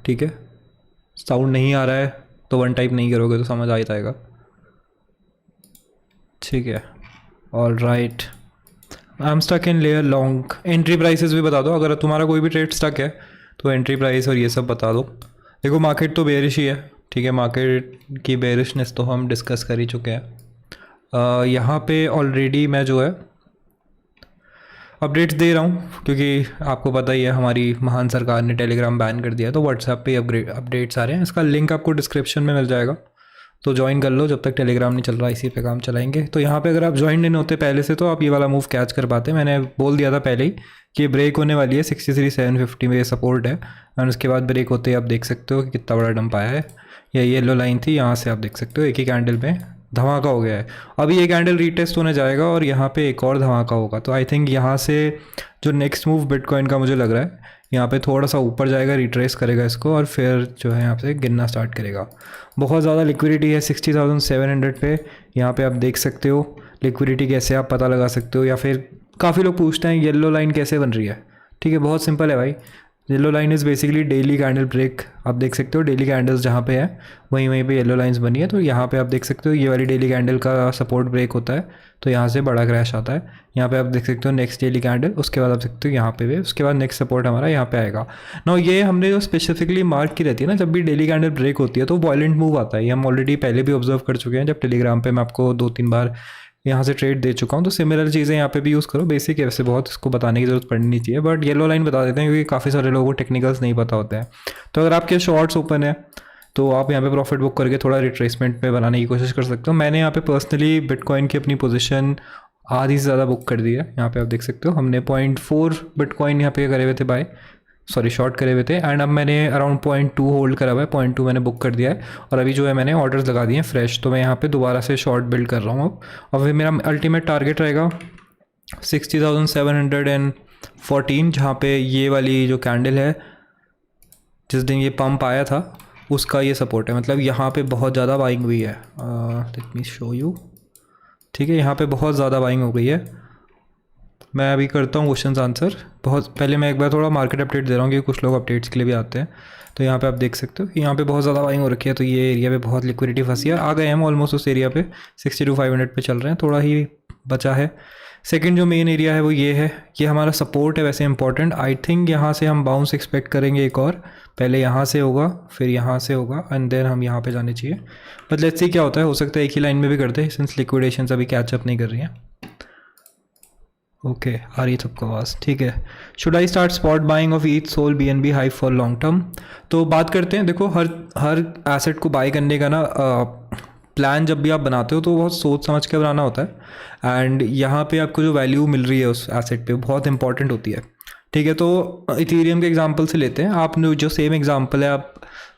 ठीक है, साउंड नहीं आ रहा है तो वन टाइप नहीं करोगे तो समझ आ ही जाएगा। ठीक है, all right. I am stuck in layer long. Entry prices भी बता दो, अगर तुम्हारा कोई भी ट्रेड स्टक है तो एंट्री प्राइस और ये सब बता दो। देखो मार्केट तो बेरिश ही है, ठीक है, मार्केट की बेरिशनेस तो हम डिस्कस कर ही चुके हैं। यहाँ पे ऑलरेडी मैं जो है अपडेट्स दे रहा हूँ, क्योंकि आपको पता ही है हमारी महान सरकार ने टेलीग्राम बैन कर दिया, तो व्हाट्सएप पे अपडेट्स आ रहे हैं। इसका लिंक आपको डिस्क्रिप्शन में मिल जाएगा, तो ज्वाइन कर लो। जब तक टेलीग्राम नहीं चल रहा इसी पे काम चलाएंगे। तो यहाँ पे अगर आप ज्वाइन नहीं होते पहले से तो आप ये वाला मूव कैच कर पाते। मैंने बोल दिया था पहले ही कि ब्रेक होने वाली है, 63,750 में सपोर्ट है, और उसके बाद ब्रेक होते ही आप देख सकते हो कि कितना बड़ा डंप आया है। ये येलो लाइन थी, यहाँ से आप देख सकते हो एक ही कैंडल में धमाका हो गया है। अभी ये कैंडल रीटेस्ट होने जाएगा और यहाँ पे एक और धमाका होगा। तो आई थिंक यहाँ से जो नेक्स्ट मूव बिटकॉइन का मुझे लग रहा है, यहाँ पे थोड़ा सा ऊपर जाएगा, रिट्रेस करेगा इसको और फिर जो है यहाँ से गिनना स्टार्ट करेगा। बहुत ज़्यादा लिक्विडिटी है 60,700 पे। यहाँ पे आप देख सकते हो लिक्विडिटी कैसे आप पता लगा सकते हो, या फिर काफ़ी लोग पूछते हैं येलो लाइन कैसे बन रही है। ठीक है, बहुत सिंपल है भाई। Yellow line is basically daily candle break. आप देख सकते हो डेली कैंडल्स जहाँ पे है वहीं पे येलो लाइंस बनी है। तो यहाँ पे आप देख सकते हो ये वाली डेली कैंडल का सपोर्ट ब्रेक होता है, तो यहाँ से बड़ा क्रैश आता है। यहाँ पे आप देख सकते हो नेक्स्ट डेली कैंडल, उसके बाद आप देखते हो यहाँ पे भी, उसके बाद नेक्स्ट सपोर्ट हमारा यहाँ पे आएगा। नो ये हमने जो स्पेसिफिकली मार्क की रहती है ना, जब भी डेली कैंडल ब्रेक होती है तो वॉयलेंट मूव आता है। ये हम ऑलरेडी पहले भी ऑब्जर्व कर चुके हैं, जब टेलीग्राम पे मैं आपको 2-3 बार यहाँ से ट्रेड दे चुका हूँ। तो सिमिलर चीज़ें यहाँ पे भी यूज़ करो। बेसिक है वैसे, बहुत इसको बताने की ज़रूरत पड़नी नहीं चाहिए, बट येलो लाइन बता देते हैं क्योंकि काफ़ी सारे लोगों को टेक्निकल्स नहीं पता होते हैं। तो अगर आपके शॉर्ट्स ओपन है तो आप यहाँ पे प्रॉफिट बुक करके थोड़ा रिट्रेसमेंट पे बनाने की कोशिश कर सकते हो। मैंने यहाँ पे पर्सनली बिटकॉइन की अपनी पोजीशन आधी से ज़्यादा बुक कर दी है। यहाँ पे आप देख सकते हो हमने 0.4 बिटकॉइन यहाँ पे करे हुए थे बाय, सॉरी शॉर्ट करे हुए थे, एंड अब मैंने अराउंड 0.2 होल्ड करा हुआ है। 0.2 मैंने बुक कर दिया है और अभी जो है मैंने ऑर्डर्स लगा दिए हैं फ्रेश। तो मैं यहाँ पे दोबारा से शॉर्ट बिल्ड कर रहा हूँ अब। और फिर मेरा अल्टीमेट टारगेट रहेगा 60,714, जहाँ पे ये वाली जो कैंडल है जिस दिन ये पंप आया था उसका ये सपोर्ट है। मतलब यहाँ पे बहुत ज़्यादा बाइंग हुई है। Let me show you. ठीक है, यहाँ पे बहुत ज़्यादा बाइंग हो गई है। मैं अभी करता हूँ क्वेश्चन आंसर। बहुत पहले मैं एक बार थोड़ा मार्केट अपडेट दे रहा हूँ, क्योंकि कुछ लोग अपडेट्स के लिए भी आते हैं। तो यहाँ पे आप देख सकते हो कि यहाँ पे बहुत ज़्यादा बाइंग हो रखी है, तो ये एरिया पे बहुत लिक्विडिटी फंसी है। आ गए हम ऑलमोस्ट उस एरिया पे, 62,500 पे चल रहे हैं, थोड़ा ही बचा है। सेकंड जो मेन एरिया है वो ये है, ये हमारा सपोर्ट है वैसे इंपॉर्टेंट। आई थिंक यहाँ से हम बाउंस एक्सपेक्ट करेंगे एक और, पहले यहाँ से होगा फिर यहाँ से होगा एंड देन हम यहाँ पे जाने चाहिए। बट लेट्स सी क्या होता है, हो सकता है एक ही लाइन में भी करते हैं सिंस लिक्विडेशन अभी कैचअप नहीं कर रही हैं। ओके, आ रही है सबको आवाज़? ठीक है। Should I start spot buying of eth sol BNB high for long term? तो बात करते हैं। देखो हर एसेट को बाई करने का ना प्लान जब भी आप बनाते हो तो बहुत सोच समझ के बनाना होता है। एंड यहाँ पे आपको जो वैल्यू मिल रही है उस एसेट पे बहुत इंपॉर्टेंट होती है। ठीक है, तो इथेरियम के एग्जांपल से लेते हैं। आपने जो सेम एग्जांपल है आप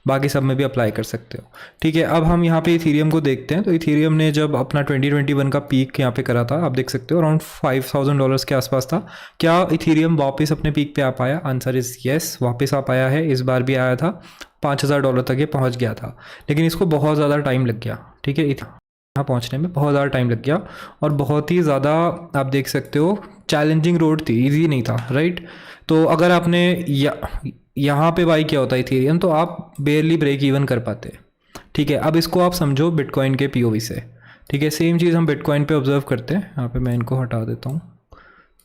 बाकी सब में भी अप्लाई कर सकते हो। ठीक है, अब हम यहाँ पे इथेरियम को देखते हैं। तो इथेरियम ने जब अपना 2021 का पीक यहाँ पे करा था, आप देख सकते हो अराउंड $5,000 के आसपास था। क्या इथेरियम वापस अपने पीक पे आ पाया? आंसर इज़ येस, वापस आ पाया है। इस बार भी आया था, $5,000 तक ये पहुँच गया था, लेकिन इसको बहुत ज़्यादा टाइम लग गया। ठीक है, यहाँ पहुँचने में बहुत ज़्यादा टाइम लग गया और बहुत ही ज़्यादा आप देख सकते हो चैलेंजिंग रोड थी, ईजी नहीं था, राइट। तो अगर आपने यहाँ पे बाई किया होता इथेरियम तो आप बेयरली ब्रेक इवन कर पाते। ठीक है, अब इसको आप समझो बिटकॉइन के POV से। ठीक है, सेम चीज़ हम बिटकॉइन पे ऑब्जर्व करते हैं। यहाँ पे मैं इनको हटा देता हूँ।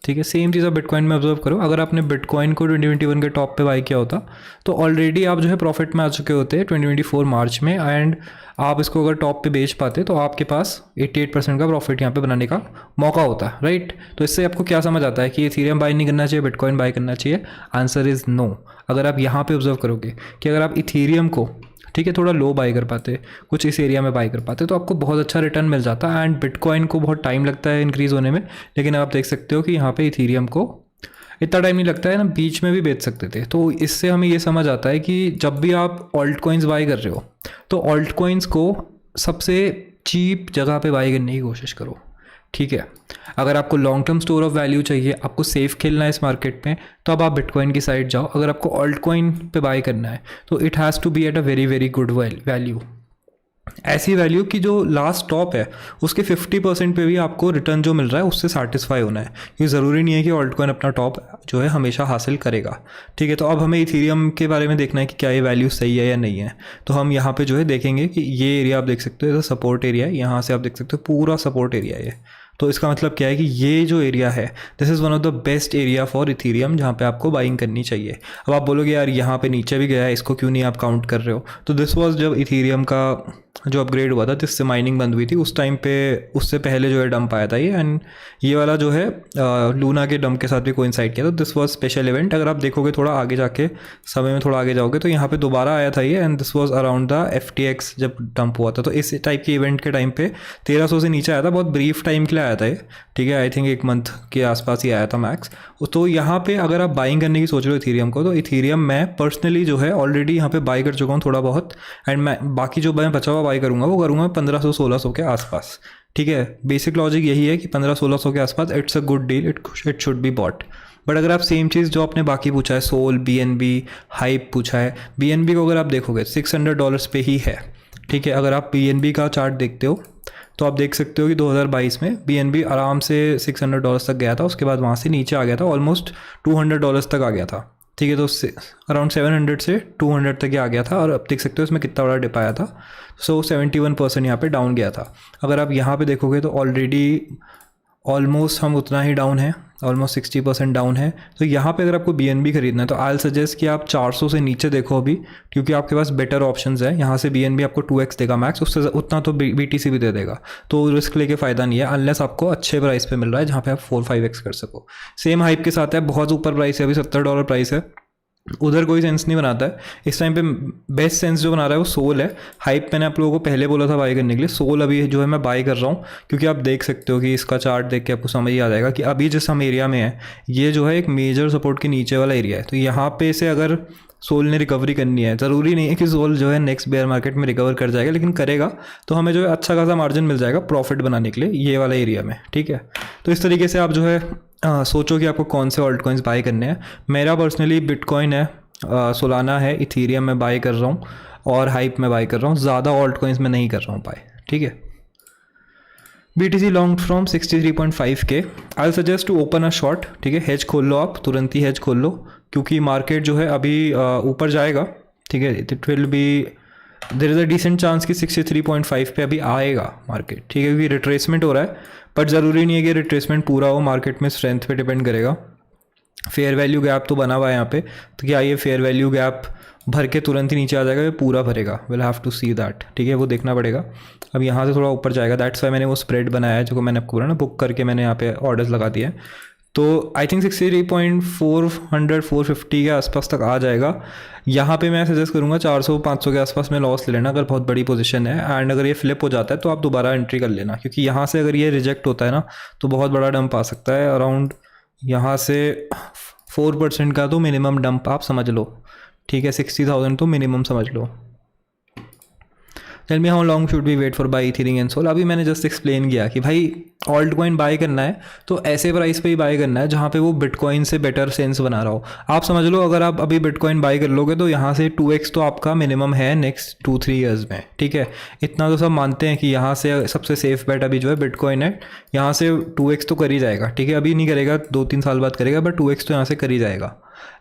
ठीक है, सेम चीज़ आप बिटकॉइन में ऑब्जर्व करो। अगर आपने बिटकॉइन को 2021 के टॉप पे बाई किया होता तो ऑलरेडी आप जो है प्रॉफिट में आ चुके होते 2024 मार्च में, एंड आप इसको अगर टॉप पे बेच पाते तो आपके पास 88% का प्रॉफिट यहाँ पे बनाने का मौका होता है, राइट। तो इससे आपको क्या समझ आता है कि इथेरियम बाई नहीं करना चाहिए, बिटकॉइन बाई करना चाहिए? Answer is no. अगर आप यहाँ पे ऑब्जर्व करोगे कि अगर आप इथेरियम को ठीक है थोड़ा लो बाई कर पाते, कुछ इस एरिया में बाई कर पाते, तो आपको बहुत अच्छा रिटर्न मिल जाता है। एंड बिटकॉइन को बहुत टाइम लगता है इंक्रीज़ होने में, लेकिन आप देख सकते हो कि यहाँ पे इथेरियम को इतना टाइम नहीं लगता है ना, बीच में भी बेच सकते थे। तो इससे हमें ये समझ आता है कि जब भी आप ऑल्ट कॉइन्स बाई कर रहे हो तो ऑल्ट कॉइन्स को सबसे चीप जगह पे बाई करने की कोशिश करो। ठीक है, अगर आपको long term store of value चाहिए, आपको सेफ खेलना है इस मार्केट में, तो अब आप बिटकॉइन की साइड जाओ। अगर आपको ऑल्ट कॉइन पे बाई करना है तो it has to be at a very very good value. ऐसी वैल्यू कि जो लास्ट टॉप है उसके 50% पे भी आपको रिटर्न जो मिल रहा है उससे सेटिस्फाई होना है। ये ज़रूरी नहीं है कि ऑल्ट कॉइन अपना टॉप जो है हमेशा हासिल करेगा, ठीक है। तो अब हमें इथीरियम के बारे में देखना है कि क्या ये वैल्यू सही है या नहीं है। तो हम यहाँ पे जो है देखेंगे कि ये एरिया आप देख सकते हो, सपोर्ट एरिया है, यहाँ से आप देख सकते हो पूरा सपोर्ट एरिया है ये। तो इसका मतलब क्या है कि ये जो एरिया है this is one of the best area for Ethereum जहाँ पे आपको बाइंग करनी चाहिए। अब आप बोलोगे यार यहाँ पे नीचे भी गया है, इसको क्यों नहीं आप काउंट कर रहे हो। तो दिस वाज जब इथीरियम का जो अपग्रेड हुआ था जिससे माइनिंग बंद हुई थी उस टाइम पे, उससे पहले जो है डंप आया था ये, एंड ये वाला जो है लूना के डंप के साथ भी कोइंसाइड किया। तो दिस वाज स्पेशल इवेंट। अगर आप देखोगे थोड़ा आगे जाके समय में थोड़ा आगे जाओगे तो यहाँ पे दोबारा आया था ये, and this was around the FTX जब डंप हुआ था। तो इस टाइप के इवेंट के टाइम पे 1300 से नीचे आया था, बहुत ब्रीफ टाइम के लिए आया था ये, ठीक है। आई थिंक 1 मंथ के आसपास ही आया था मैक्स। तो यहाँ पे अगर आप बाइंग करने की सोच रहे हो इथीरियम को, तो इथीरियम मैं पर्सनली जो है ऑलरेडी यहाँ पे बाई कर चुका हूँ थोड़ा बहुत, एंड मैं बाकी जो मैं बचा हुआ बाई करूँगा वो करूँगा 1500-1600 के आसपास, ठीक है। बेसिक लॉजिक यही है कि 1500-1600 के आसपास it's a good deal, it should be bought. But अगर आप सेम चीज़ जो आपने बाकी पूछा है, सोल, BNB, हाइप पूछा है, BNB को अगर आप देखोगे $600 पे ही है, ठीक है। अगर आप BNB का चार्ट देखते हो तो आप देख सकते हो कि 2022 में BNB आराम से $600 तक गया था, उसके बाद वहाँ से नीचे आ गया था, ऑलमोस्ट $200 तक आ गया था, ठीक है। तो अराउंड 700 से 200 तक ही आ गया था, और अब देख सकते हो इसमें कितना बड़ा डिप आया था। सो 71% यहाँ पे डाउन गया था। अगर आप यहाँ पे देखोगे तो ऑलरेडी ऑलमोस्ट हम उतना ही डाउन है, ऑलमोस्ट 60% डाउन है। तो यहाँ पे अगर आपको BNB खरीदना है तो आई सजेस्ट कि आप 400 से नीचे देखो अभी, क्योंकि आपके पास बेटर ऑप्शंस है। यहाँ से BNB आपको 2x देगा मैक्स, उससे उतना तो BTC भी दे देगा, तो रिस्क लेके फ़ायदा नहीं है अनलेस आपको अच्छे प्राइस पे मिल रहा है जहाँ पे आप 4-5x कर सको। सेम हाइप के साथ है, बहुत ऊपर प्राइस है, अभी $70 प्राइस है, उधर कोई सेंस नहीं बनाता है। इस टाइम पे बेस्ट सेंस जो बना रहा है वो सोल है। हाइप मैंने आप लोगों को पहले बोला था बाई करने के लिए, सोल अभी जो है मैं बाई कर रहा हूँ, क्योंकि आप देख सकते हो कि इसका चार्ट देख के आपको समझ ही आ जाएगा कि अभी जिस हम एरिया में है ये जो है एक मेजर सपोर्ट के नीचे वाला एरिया है। तो यहाँ पे से अगर सोल ने रिकवरी करनी है, ज़रूरी नहीं है कि सोल जो है नेक्स्ट बेयर मार्केट में रिकवर कर जाएगा, लेकिन करेगा तो हमें जो है अच्छा खासा मार्जिन मिल जाएगा प्रॉफिट बनाने के लिए ये वाला एरिया में, ठीक है। तो इस तरीके से आप जो है सोचो कि आपको कौन से ऑल्ट कॉइन्स बाई करने हैं। मेरा पर्सनली बिटकॉइन है, सोलाना है, इथीरियम में बाई कर रहा हूँ, और हाइप में बाई कर रहा हूँ। ज़्यादा ऑल्ट कॉइन्स में नहीं कर रहा हूँ बाई, ठीक है। BTC long from 63.5K, I suggest to open a short, ठीक है। हेज खोल लो, आप तुरंत ही हेज खोल लो, क्योंकि मार्केट जो है अभी ऊपर जाएगा, ठीक है। It will be, there is a decent chance कि 63.5 पे अभी आएगा मार्केट, ठीक है, क्योंकि रिट्रेसमेंट हो रहा है। बट ज़रूरी नहीं है कि रिट्रेसमेंट पूरा हो, मार्केट में स्ट्रेंथ पे डिपेंड करेगा। फेयर वैल्यू गैप तो बना हुआ है यहाँ पे, तो क्या ये फेयर वैल्यू गैप भर के तुरंत ही नीचे आ जाएगा, ये पूरा भरेगा, will have to see that, ठीक है, वो देखना पड़ेगा। अब यहाँ से थोड़ा ऊपर जाएगा, दैट्स वाई मैंने वो स्प्रेड बनाया है जो मैंने आपको बोला ना, बुक करके मैंने यहाँ पे ऑर्डर्स लगा दिए हैं। तो आई थिंक 63.450 के आसपास तक आ जाएगा। यहाँ पे मैं सजेस्ट करूँगा 400-500 के आसपास में लॉस ले लेना अगर बहुत बड़ी पोजीशन है, एंड अगर ये फ्लिप हो जाता है तो आप दोबारा एंट्री कर लेना, क्योंकि यहाँ से अगर ये रिजेक्ट होता है ना तो बहुत बड़ा डंप आ सकता है। अराउंड यहाँ से 4% का तो मिनिमम डंप आप समझ लो, ठीक है। 60,000 तो मिनिमम समझ लो। Tell me how long should be wait for buy Ethereum and sol. अभी मैंने जस्ट एक्सप्लेन किया कि भाई ऑल्ट कॉइन बाई करना है तो ऐसे प्राइस पे ही बाई करना है जहाँ पे वो बिटकॉइन से बेटर सेंस बना रहा हो। आप समझ लो अगर आप अभी बिटकॉइन बाई कर लोगे तो यहाँ से 2x तो आपका मिनिमम है नेक्स्ट 2-3 ईयर्स में, ठीक है। इतना तो सब मानते हैं कि यहाँ से सबसे सेफ बेट अभी जो है बिटकॉइन है, यहाँ से 2x तो कर ही जाएगा, ठीक है। अभी नहीं करेगा, 2-3 साल बाद करेगा, बट 2x तो यहाँ से कर ही जाएगा।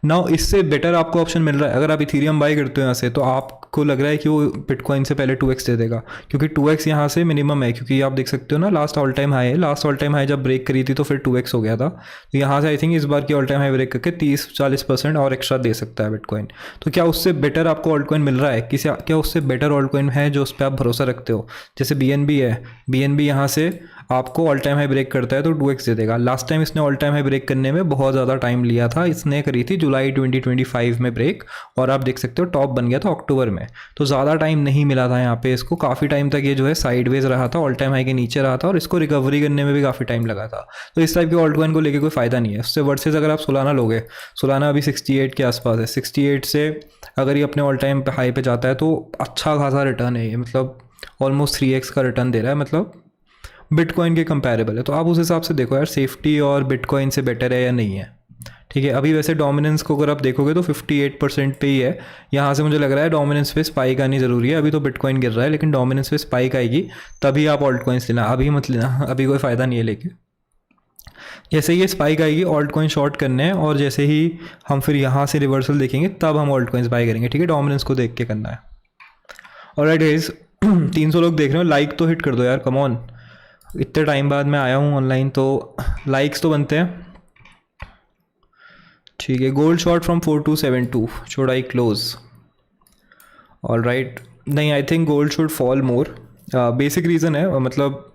नाउ इससे बेटर आपको ऑप्शन मिल रहा है, अगर आप इथीरियम बाई करते हो यहाँ से तो आपको लग रहा है कि वो बिटकॉइन से पहले 2x दे देगा, क्योंकि 2x यहाँ से मिनिमम है, क्योंकि आप देख सकते हो ना लास्ट ऑल टाइम हाई है, लास्ट ऑल टाइम हाई जब ब्रेक करी थी तो फिर 2x हो गया था। तो यहाँ से आई थिंक इस बार की ऑल टाइम हाई ब्रेक करके 30-40% और एक्स्ट्रा दे सकता है बिटकॉइन। तो क्या उससे बेटर आपको ऑल्ट कॉइन मिल रहा है, क्या उससे बेटर ऑल्ट कॉइन है जो उस पर आप भरोसा रखते हो? जैसे BNB है, BNB यहाँ से आपको ऑल टाइम हाई ब्रेक करता है तो 2x दे देगा। लास्ट टाइम इसने ऑल टाइम हाई ब्रेक करने में बहुत ज़्यादा टाइम लिया था, इसने करी थी जुलाई 2025 में ब्रेक, और आप देख सकते हो टॉप बन गया था अक्टूबर में। तो ज़्यादा टाइम नहीं मिला था यहाँ पे इसको, काफ़ी टाइम तक ये जो है साइडवेज रहा था, ऑल टाइम हाई के नीचे रहा था, और इसको रिकवरी करने में भी काफ़ी टाइम लगा था। तो इस टाइप के ऑल्ट कॉइन को लेके कोई फ़ायदा नहीं है उससे। वर्सेज अगर आप सोलाना लोगे, सोलाना अभी 68 के आसपास है, 68 से अगर ये अपने ऑल टाइम हाई पे जाता है तो अच्छा खासा रिटर्न है ये, मतलब ऑलमोस्ट 3x का रिटर्न दे रहा है, मतलब बिटकॉइन के कंपैरेबल है। तो आप उस हिसाब से देखो यार, सेफ्टी और बिटकॉइन से बेटर है या नहीं है, ठीक है, अभी वैसे डोमिनेंस को अगर आप देखोगे तो 58% पे ही है। यहाँ से मुझे लग रहा है डोमिनेंस पे स्पाइक आनी ज़रूरी है। अभी तो बिटकॉइन गिर रहा है, लेकिन डोमिनेंस पे स्पाइक आएगी तभी आप ऑल्ट कॉइन्स लेना, अभी मत लेना, अभी कोई फ़ायदा नहीं है लेके। जैसे ये स्पाइक आएगी ऑल्ट कॉइन शॉर्ट करने हैं, और जैसे ही हम फिर यहाँ से रिवर्सल देखेंगे तब हम ऑल्ट कॉइन्स बाय करेंगे। ठीक है, डोमिनेंस को देख के करना है। ऑलराइट गाइस, 300 लोग देख रहे हो, लाइक तो हिट कर दो यार, कम ऑन। इतने टाइम बाद मैं आया हूँ ऑनलाइन तो लाइक्स तो बनते हैं। ठीक है, gold short from 4272, should I close? Alright, नहीं, I think gold should fall more. Basic reason है, मतलब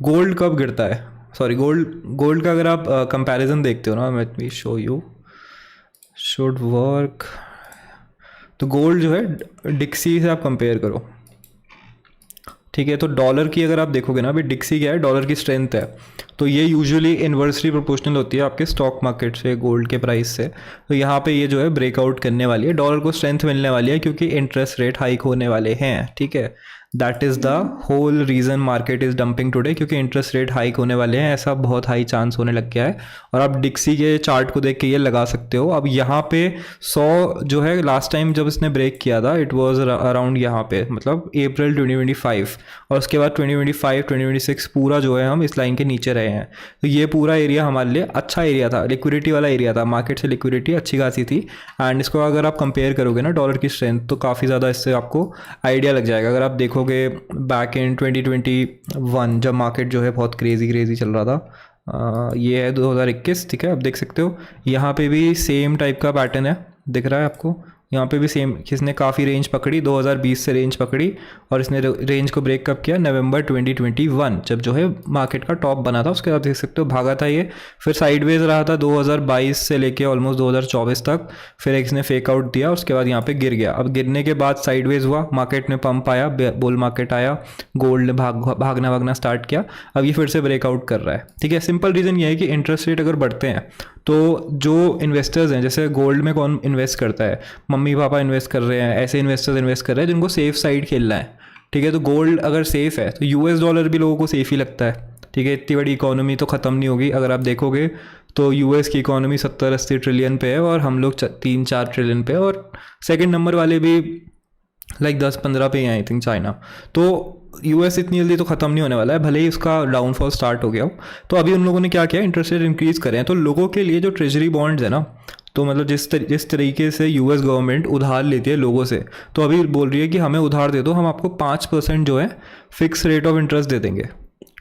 गोल्ड कब गिरता है, सॉरी गोल्ड का अगर आप कंपैरिजन देखते हो ना, let me show you, should work. तो गोल्ड जो है डिक्सी से आप कंपेयर करो। ठीक है, तो डॉलर की अगर आप देखोगे ना, अभी डिक्सी क्या है, डॉलर की स्ट्रेंथ है, तो ये यूजुअली इन्वर्सली प्रोपोर्शनल होती है आपके स्टॉक मार्केट से, गोल्ड के प्राइस से। तो यहाँ पे ये जो है ब्रेकआउट करने वाली है, डॉलर को स्ट्रेंथ मिलने वाली है क्योंकि इंटरेस्ट रेट हाइक होने वाले हैं। ठीक है, that is the whole reason market is dumping today, क्योंकि इंटरेस्ट रेट हाइक होने वाले हैं, ऐसा बहुत हाई चांस होने लग गया है। और आप डिक्सी के चार्ट को देख के ये लगा सकते हो। अब यहाँ पे 100 जो है, लास्ट टाइम जब इसने ब्रेक किया था इट वाज अराउंड यहाँ पे, मतलब अप्रैल 2025, और उसके बाद 2025 2026 पूरा जो है हम इस लाइन के नीचे रहे हैं। तो ये पूरा एरिया हमारे लिए अच्छा एरिया था, लिक्विडिटी वाला एरिया था, मार्केट से लिक्विडिटी अच्छी खासी थी। एंड इसको अगर आप कंपेयर करोगे ना डॉलर की स्ट्रेंथ, तो काफ़ी ज़्यादा इससे आपको आइडिया लग जाएगा। अगर आप देखोगे बैक इन 2021 जब मार्केट जो है बहुत क्रेजी चल रहा था, ये है 2021। ठीक है, आप देख सकते हो यहाँ पे भी सेम टाइप का पैटर्न है, दिख रहा है आपको, यहाँ पे भी सेम, किसने काफ़ी रेंज पकड़ी, 2020 से रेंज पकड़ी, और इसने रेंज को ब्रेक कब किया, नवंबर 2021 जब जो है मार्केट का टॉप बना था। उसके बाद देख सकते हो भागा था ये, फिर साइडवेज रहा था 2022 से लेके ऑलमोस्ट 2024 तक, फिर एक इसने फेक आउट दिया, उसके बाद यहाँ पे गिर गया। अब गिरने के बाद साइडवेज हुआ, मार्केट में पंप आया, बुल मार्केट आया, गोल्ड ने भागना स्टार्ट किया, अब ये फिर से ब्रेकआउट कर रहा है। ठीक है, सिंपल रीज़न ये है कि इंटरेस्ट रेट अगर बढ़ते हैं तो जो इन्वेस्टर्स हैं, जैसे गोल्ड में कौन इन्वेस्ट करता है, मम्मी पापा इन्वेस्ट कर रहे हैं, ऐसे इन्वेस्टर्स इन्वेस्ट कर रहे हैं जिनको सेफ साइड खेलना है। ठीक है, तो गोल्ड अगर सेफ है तो यूएस डॉलर भी लोगों को सेफ ही लगता है। ठीक है, इतनी बड़ी इकोनॉमी तो ख़त्म नहीं होगी। अगर आप देखोगे तो यूएस की इकोनॉमी 70-80 ट्रिलियन पे है और हम लोग 3-4 ट्रिलियन पे है, और सेकंड नंबर वाले भी लाइक 10-15 पे ही आई थिंक, चाइना। तो यूएस इतनी जल्दी तो ख़त्म नहीं होने वाला है, भले ही उसका डाउनफॉल स्टार्ट हो गया हो। तो अभी उन लोगों ने क्या किया, इंटरेस्ट रेट इंक्रीज़ करें। तो लोगों के लिए जो ट्रेजरी बॉन्ड्स है ना, तो मतलब जिस तरीके से यूएस गवर्नमेंट उधार लेती है लोगों से, तो अभी बोल रही है कि हमें उधार दे दो, हम आपको 5% जो है फिक्स रेट ऑफ इंटरेस्ट दे देंगे।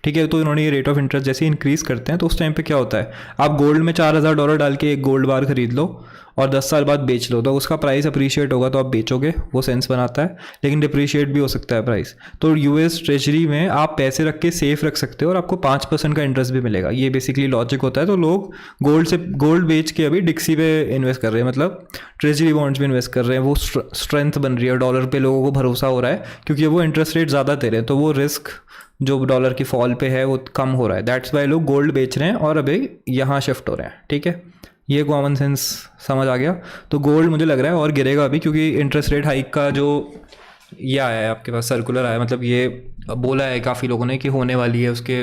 ठीक है, तो इन्होंने ये रेट ऑफ इंटरेस्ट जैसे इंक्रीज़ करते हैं तो उस टाइम पे क्या होता है, आप गोल्ड में $4000 डाल के एक गोल्ड बार खरीद लो और 10 साल बाद बेच लो, तो उसका प्राइस अप्रिशिएट होगा तो आप बेचोगे, वो सेंस बनाता है, लेकिन डिप्रिशिएट भी हो सकता है प्राइस। तो यूएस ट्रेजरी में आप पैसे रख के सेफ रख सकते हो और आपको 5% का इंटरेस्ट भी मिलेगा। ये बेसिकली लॉजिक होता है। तो लोग गोल्ड बेच के अभी डिक्सी पे इन्वेस्ट कर रहे हैं, मतलब ट्रेजरी बॉन्ड्स में इन्वेस्ट कर रहे हैं। वो स्ट्रेंथ बन रही है, डॉलर पे लोगों को भरोसा हो रहा है क्योंकि वो इंटरेस्ट रेट ज़्यादा दे रहे हैं, तो वो रिस्क जो डॉलर की फॉल पे है वो कम हो रहा है। दैट्स वाई लोग गोल्ड बेच रहे हैं और अभी यहाँ शिफ्ट हो रहे हैं। ठीक है, ये कॉमन सेंस समझ आ गया। तो गोल्ड मुझे लग रहा है और गिरेगा अभी, क्योंकि इंटरेस्ट रेट हाइक का जो ये आया है आपके पास, सर्कुलर आया, मतलब ये बोला है काफ़ी लोगों ने कि होने वाली है, उसके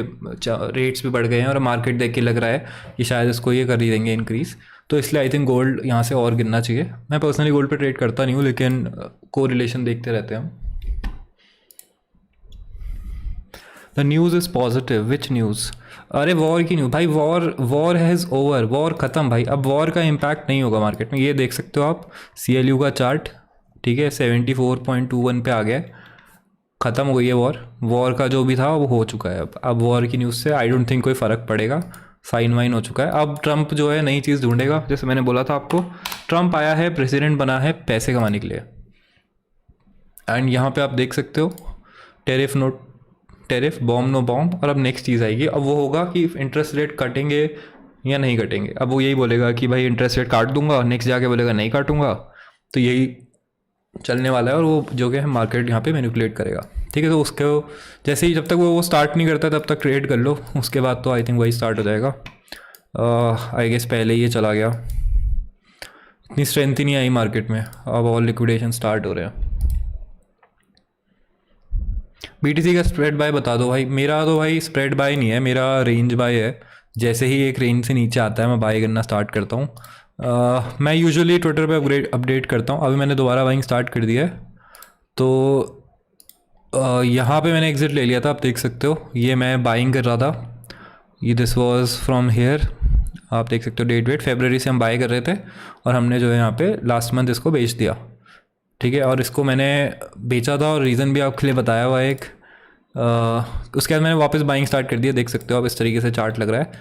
रेट्स भी बढ़ गए हैं और मार्केट देख के लग रहा है कि शायद इसको ये कर ही देंगे इंक्रीज़। तो इसलिए आई थिंक गोल्ड यहाँ से और गिरना चाहिए। मैं पर्सनली गोल्ड पे ट्रेड करता नहीं हूँ, लेकिन को रिलेशन देखते रहते हैं हम। The news is positive, which news? अरे वॉर की न्यूज़ भाई, वॉर हैज़ ओवर, वॉर ख़त्म भाई, अब वॉर का इम्पैक्ट नहीं होगा मार्केट में। ये देख सकते हो आप CLU का चार्ट, ठीक है, 74.21 पे आ गया है, ख़त्म हो गई है वॉर का जो भी था वो हो चुका है। अब वॉर की न्यूज़ से आई डोंट थिंक कोई फ़र्क पड़ेगा, साइन वाइन हो चुका है। अब ट्रंप जो है नई चीज़ ढूंढेगा, जैसे मैंने बोला था आपको, ट्रंप आया है, प्रेसिडेंट बना है पैसे कमाने के लिए। एंड यहाँ पे आप देख सकते हो टैरिफ बॉम्ब नो बॉम्ब, और अब नेक्स्ट चीज़ आएगी। अब वो होगा कि इंटरेस्ट रेट कटेंगे या नहीं कटेंगे। अब वो यही बोलेगा कि भाई इंटरेस्ट रेट काट दूंगा, नेक्स्ट जाके बोलेगा नहीं काटूंगा। तो यही चलने वाला है और वो जो कि है मार्केट यहाँ पे मैनिपुलेट करेगा। ठीक है, तो उसको जैसे ही जब तक वो स्टार्ट नहीं करता तब तक ट्रेड कर लो, उसके बाद तो आई थिंक वही स्टार्ट हो जाएगा। आई गेस पहले ही ये चला गया, इतनी स्ट्रेंथ ही नहीं आई मार्केट में, अब और लिक्विडेशन स्टार्ट हो रहे हैं। BTC का स्प्रेड बाय बता दो भाई। मेरा तो भाई स्प्रेड बाय नहीं है, मेरा रेंज बाय है। जैसे ही एक रेंज से नीचे आता है मैं बाई करना स्टार्ट करता हूँ। मैं यूजुअली ट्विटर पे अपडेट करता हूँ। अभी मैंने दोबारा बाइंग स्टार्ट कर दिया है। तो यहाँ पे मैंने एग्ज़िट ले लिया था, आप देख सकते हो। ये मैं बाइंग कर रहा था, ये दिस वाज फ्रॉम हेयर। आप देख सकते हो डेट फरवरी से हम बाई कर रहे थे और हमने जो है यहाँ पे लास्ट मंथ इसको बेच दिया, ठीक है। और इसको मैंने बेचा था और रीज़न भी आपके लिए बताया हुआ है एक। उसके बाद मैंने वापस बाइंग स्टार्ट कर दिया, देख सकते हो आप। इस तरीके से चार्ट लग रहा है,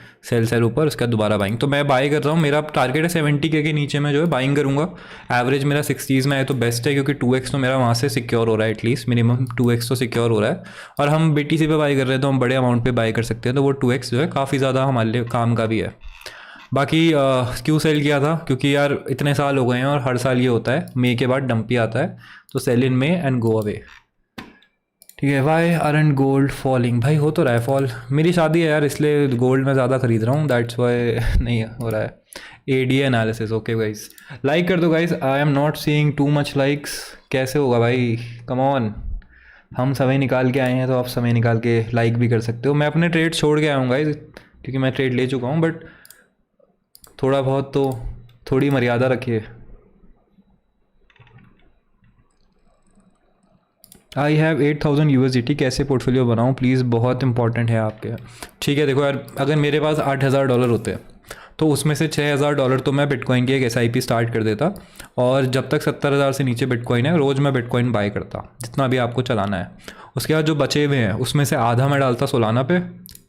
सेल ऊपर, उसके बाद दोबारा बाइंग। तो मैं बाई कर रहा हूँ, मेरा टारगेट है 70K के नीचे मैं जो है बाइंग करूँगा। एवरेज मेरा 60s में आए तो बेस्ट है, क्योंकि 2x तो मेरा वहाँ से सिक्योर हो रहा है, एटलीस्ट मिनिमम 2x तो सिक्योर हो रहा है। और हम BTC पे बाई कर रहे हैं तो हम बड़े अमाउंट पे बाई कर सकते हैं, तो वो 2x जो है काफ़ी ज़्यादा हमारे लिए काम का भी है। बाकी क्यों सेल किया था, क्योंकि यार इतने साल हो गए हैं और हर साल ये होता है, मई के बाद डंपी आता है, तो sell in May and go away, ठीक है। Why are and gold falling, भाई हो तो रहा है फॉल। मेरी शादी है यार, इसलिए गोल्ड मैं ज़्यादा खरीद रहा हूँ, दैट्स वाई नहीं हो रहा है। ADA analysis, okay guys, like कर दो guys. I am not seeing too much likes. कैसे होगा भाई, कम ऑन। हम समय निकाल के आए हैं तो आप समय निकाल के लाइक भी कर सकते हो। मैं अपने ट्रेड छोड़ के आया हूँ गाइस, क्योंकि मैं ट्रेड ले चुका हूँ, बट थोड़ा बहुत तो थोड़ी मर्यादा रखिए। आई हैव 8000 USDT, कैसे पोर्टफोलियो बनाऊँ प्लीज़, बहुत इंपॉर्टेंट है आपके। ठीक है, देखो यार, अगर मेरे पास $8000 होते हैं तो उसमें से $6000 तो मैं बिटकॉइन की एक SIP स्टार्ट कर देता, और जब तक 70,000 से नीचे बिटकॉइन है रोज़ मैं बिटकॉइन बाय करता, जितना भी आपको चलाना है। उसके बाद जो बचे हुए हैं उसमें से आधा मैं डालता सोलाना पे,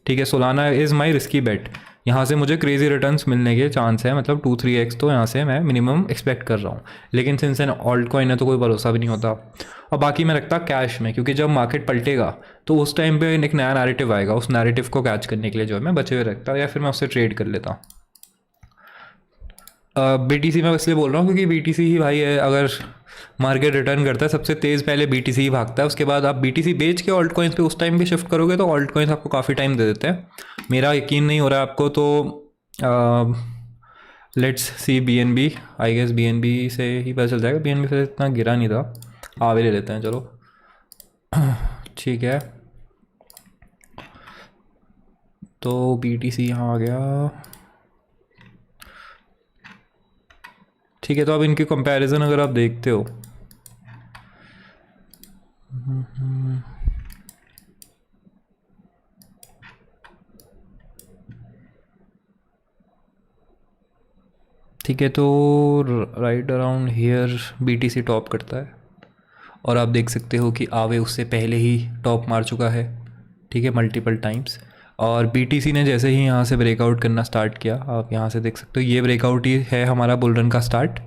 ठीक है। सोलाना इज़ माई रिस्की बेट, यहाँ से मुझे क्रेज़ी रिटर्न्स मिलने के चांस है, मतलब 2-3x तो यहाँ से मैं मिनिमम एक्सपेक्ट कर रहा हूँ। लेकिन सिंस एन ऑल्ट कॉइन है तो कोई भरोसा भी नहीं होता। और बाकी मैं रखता कैश में, क्योंकि जब मार्केट पलटेगा तो उस टाइम पे एक नया नैरेटिव आएगा, उस नैरेटिव को कैच करने के लिए जो है मैं बचे हुए रखता, या फिर मैं उससे ट्रेड कर लेता। BTC मैं इसलिए बोल रहा हूँ क्योंकि BTC ही भाई है, अगर मार्केट रिटर्न करता है सबसे तेज़ पहले BTC ही भागता है। उसके बाद आप BTC बेच के ऑल्ट कॉइन्स पे उस टाइम भी शिफ्ट करोगे तो ऑल्ट कॉइन्स आपको काफ़ी टाइम दे देते हैं। मेरा यकीन नहीं हो रहा है आपको, तो let's see BNB। I guess BNB से ही पता चल जाएगा, BNB से इतना गिरा नहीं था। आवे ले लेते हैं चलो, ठीक है। तो BTC यहाँ आ गया, ठीक है। तो अब इनकी कंपैरिजन अगर आप देखते हो, ठीक है, तो right around here BTC top करता है, और आप देख सकते हो कि आवे उससे पहले ही टॉप मार चुका है, ठीक है, मल्टीपल टाइम्स। और BTC ने जैसे ही यहाँ से ब्रेकआउट करना स्टार्ट किया, आप यहाँ से देख सकते हो, ये ब्रेकआउट ही है हमारा बुल रन का स्टार्ट,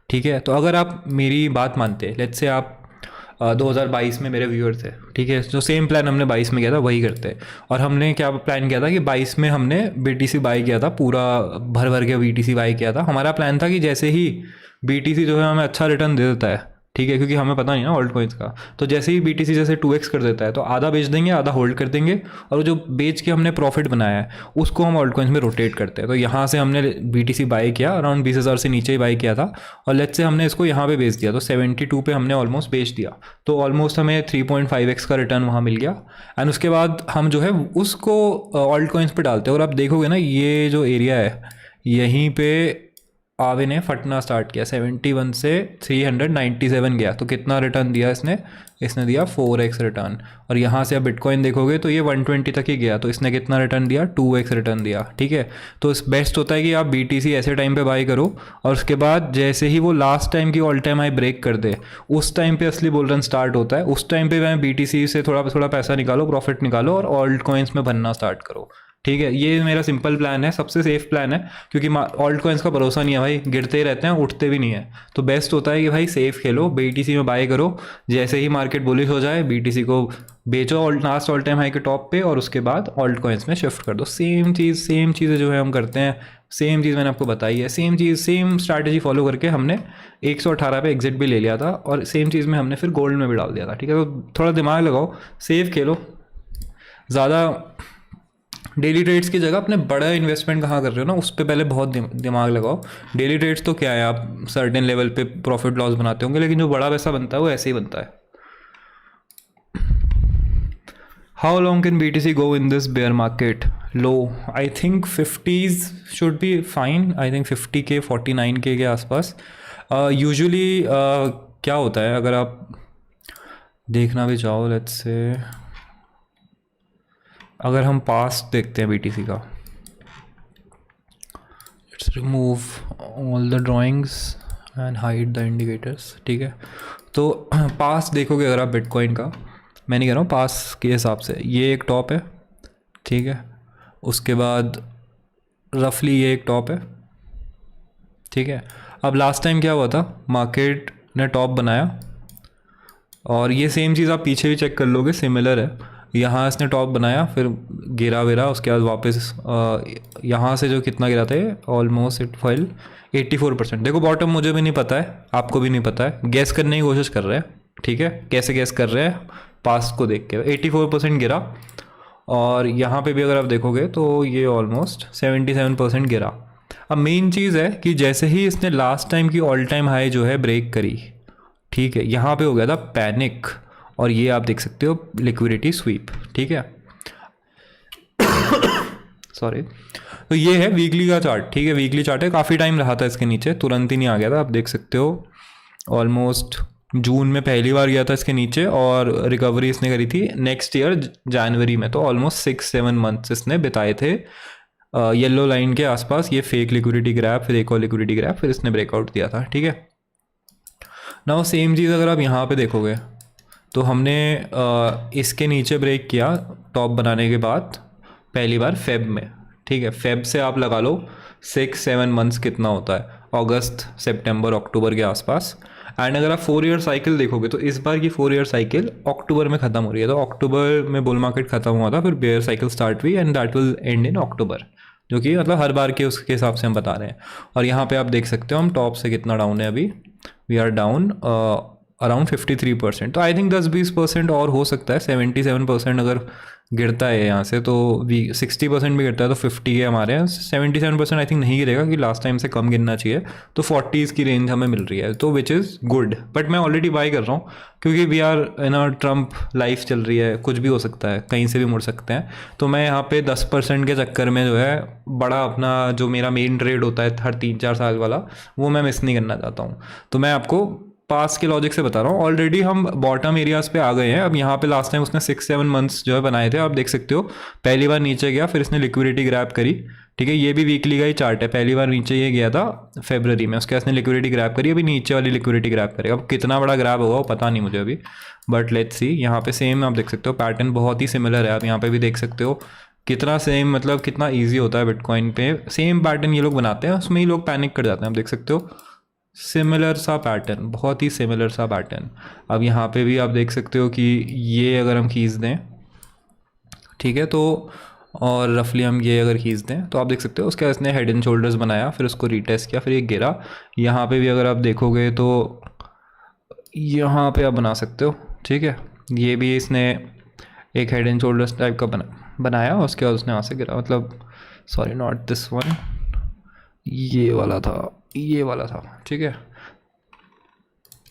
ठीक है। तो अगर आप मेरी बात मानते हैं, लेट्स से आप 2022 में मेरे व्यूअर थे, ठीक है, जो सेम प्लान हमने 22 में किया था वही करते हैं। और हमने क्या प्लान किया था कि 22 में हमने BTC बाई किया था, पूरा भर भर के BTC बाई किया था। हमारा प्लान था कि जैसे ही BTC जो है हमें अच्छा रिटर्न दे देता है, ठीक है, क्योंकि हमें पता नहीं ना ऑल्ट कॉइन्स का, तो जैसे ही BTC जैसे 2x कर देता है तो आधा बेच देंगे, आधा होल्ड कर देंगे, और जो बेच के हमने प्रॉफिट बनाया है उसको हम ऑल्ट कॉइन्स में रोटेट करते हैं। तो यहाँ से हमने BTC बाई किया, अराउंड 20,000 से नीचे ही बाई किया था, और लेट्स से हमने इसको यहाँ पे बेच दिया, तो 72 पे हमने ऑलमोस्ट बेच दिया, तो ऑलमोस्ट हमें 3.5x का रिटर्न वहाँ मिल गया। एंड उसके बाद हम जो है उसको ऑल्ट कॉइन्स पर डालते हैं, और आप देखोगे ना ये जो एरिया है यहीं पे आवे ने फटना स्टार्ट किया, 71 से 397 गया, तो कितना रिटर्न दिया इसने, इसने दिया 4x रिटर्न। और यहाँ से आप बिटकॉइन देखोगे तो ये 120 तक ही गया, तो इसने कितना रिटर्न दिया, 2x रिटर्न दिया, ठीक है। तो इस बेस्ट होता है कि आप BTC ऐसे टाइम पे बाई करो, और उसके बाद जैसे ही वो लास्ट टाइम की ऑल टाइम हाई ब्रेक कर दे उस टाइम पे असली बुल रन स्टार्ट होता है। उस टाइम पे मैं BTC से थोड़ा थोड़ा पैसा निकालो, प्रॉफिट निकालो, और ऑल्ट कॉइन्स में भरना स्टार्ट करो, ठीक है। ये मेरा सिंपल प्लान है, सबसे सेफ प्लान है, क्योंकि ऑल्ट कॉइन्स का भरोसा नहीं है भाई, गिरते ही रहते हैं, उठते भी नहीं है। तो बेस्ट होता है कि भाई सेफ खेलो, BTC में बाय करो, जैसे ही मार्केट बुलिश हो जाए BTC को बेचो लास्ट ऑल टाइम हाई के टॉप पे, और उसके बाद ऑल्ट कॉइन्स में शिफ्ट कर दो। सेम चीज़ें जो है हम करते हैं, सेम चीज़ मैंने आपको बताई है, सेम चीज़ सेम स्ट्रैटेजी फॉलो करके हमने 118 पे एग्जिट भी ले लिया था, और सेम चीज़ में हमने फिर गोल्ड में भी डाल दिया था, ठीक है। तो थोड़ा दिमाग लगाओ, सेफ खेलो, ज़्यादा डेली ट्रेड्स की जगह अपने बड़ा इन्वेस्टमेंट कहाँ कर रहे हो ना उस पर पहले बहुत दिमाग लगाओ। डेली ट्रेड्स तो क्या है, आप सर्टेन लेवल पे प्रॉफिट लॉस बनाते होंगे, लेकिन जो बड़ा पैसा बनता है वो ऐसे ही बनता है। How long can BTC go in this bear market, low I think 50s should be fine, I think 50K 49K के आसपास यूजुअली क्या होता है अगर आप देखना भी चाहो, लेट्स से अगर हम पास्ट देखते हैं BTC का, let's remove all the drawings and hide the indicators, ठीक है। तो पास्ट देखोगे अगर आप बिटकॉइन का, मैं नहीं कह रहा हूँ, पास्ट के हिसाब से ये एक टॉप है, ठीक है। उसके बाद रफली ये एक टॉप है, ठीक है। अब लास्ट टाइम क्या हुआ था, मार्केट ने टॉप बनाया और ये सेम चीज़ आप पीछे भी चेक कर लोगे, सिमिलर है। यहाँ इसने टॉप बनाया, फिर गिरा विरा, उसके बाद वापस यहाँ से जो कितना गिरा था, ऑलमोस्ट इट फॉल 84%। देखो बॉटम मुझे भी नहीं पता है, आपको भी नहीं पता है, गैस करने की कोशिश कर रहे हैं, ठीक है। कैसे गैस कर रहे हैं, पास्ट को देख के 84% गिरा। और यहाँ पे भी अगर आप देखोगे तो ये ऑलमोस्ट 77% गिरा। अब मेन चीज़ है कि जैसे ही इसने लास्ट टाइम की ऑल टाइम हाई जो है ब्रेक करी, ठीक है, यहाँ पे हो गया था पैनिक, और ये आप देख सकते हो लिक्विडिटी स्वीप, ठीक है। सॉरी। तो ये है वीकली का चार्ट, ठीक है, वीकली चार्ट है, काफ़ी टाइम रहा था इसके नीचे, तुरंत ही नहीं आ गया था, आप देख सकते हो। ऑलमोस्ट जून में पहली बार गया था इसके नीचे, और रिकवरी इसने करी थी नेक्स्ट ईयर जनवरी में। तो ऑलमोस्ट 6-7 मंथ्स इसने बिताए थे येलो लाइन के आसपास, ये फेक लिक्विडिटी ग्रैप, फिर एक और लिक्विडिटी ग्रैप, फिर इसने ब्रेकआउट दिया था, ठीक है। ना सेम चीज़ अगर आप यहाँ पे देखोगे तो हमने इसके नीचे ब्रेक किया टॉप बनाने के बाद पहली बार फेब में, ठीक है। फेब से आप लगा लो 6-7 मंथ्स कितना होता है, अगस्त सितंबर अक्टूबर के आसपास। एंड अगर आप 4 ईयर साइकिल देखोगे तो इस बार की 4 ईयर साइकिल अक्टूबर में ख़त्म हो रही है। तो अक्टूबर में बुल मार्केट ख़त्म हुआ था, फिर बेयर साइकिल स्टार्ट हुई and that will end in October, जो कि मतलब हर बार के उसके हिसाब से हम बता रहे हैं। और यहाँ पे आप देख सकते हो हम टॉप से कितना डाउन है अभी, वी आर डाउन अराउंड 53%। तो आई थिंक 10-20% और हो सकता है, 77% अगर गिरता है यहाँ से तो 60% भी गिरता है तो 50 है हमारे यहाँ, 77% आई थिंक नहीं गिरेगा कि लास्ट टाइम से कम गिरना चाहिए। तो 40s की रेंज हमें मिल रही है, तो विच इज़ गुड। बट मैं ऑलरेडी बाई कर रहा हूँ क्योंकि we are in a Trump life चल रही है, कुछ भी हो सकता है, कहीं से भी मुड़ सकते हैं। तो मैं यहाँ पे 10% के चक्कर में जो है बड़ा अपना जो मेरा मेन ट्रेड होता है हर 3-4 साल वाला, वो मैं मिस नहीं करना चाहता हूँ। तो मैं आपको पास के लॉजिक से बता रहा हूँ, ऑलरेडी हम बॉटम एरियाज पे आ गए हैं। अब यहाँ पे लास्ट टाइम उसने 6-7 मंथ्स जो है बनाए थे, आप देख सकते हो। पहली बार नीचे गया, फिर इसने लिक्विडिटी ग्रैब करी, ठीक है। ये भी वीकली का ही चार्ट है, पहली बार नीचे ये गया था फरवरी में, उसके बाद इसने लिक्विडिटी ग्रैब करी, अभी नीचे वाली लिक्विडिटी ग्रैब करेगा। अब कितना बड़ा ग्रैब होगा वो पता नहीं मुझे अभी, बट लेट्स सी। यहाँ पे सेम आप देख सकते हो, पैटर्न बहुत ही सिमिलर है, आप यहाँ पे भी देख सकते हो कितना सेम, मतलब कितना ईजी होता है बिटकॉइन पे। सेम पैटर्न ये लोग बनाते हैं, उसमें ही लोग पैनिक कर जाते हैं, आप देख सकते हो। सिमिलर सा पैटर्न, बहुत ही सिमिलर सा पैटर्न। अब यहाँ पे भी आप देख सकते हो कि ये अगर हम खींच दें, ठीक है, तो और रफली हम ये अगर खींच दें तो आप देख सकते हो उसके इसने हेड एंड शोल्डर्स बनाया, फिर उसको रीटेस्ट किया, फिर ये गिरा। यहाँ पे भी अगर आप देखोगे तो यहाँ पे आप बना सकते हो, ठीक है। ये भी इसने एक हेड एंड शोल्डर्स टाइप का बनाया, उसके बाद उसने वहाँ से गिरा, मतलब सॉरी नॉट दिस वन, ये वाला था, ये वाला था, ठीक है।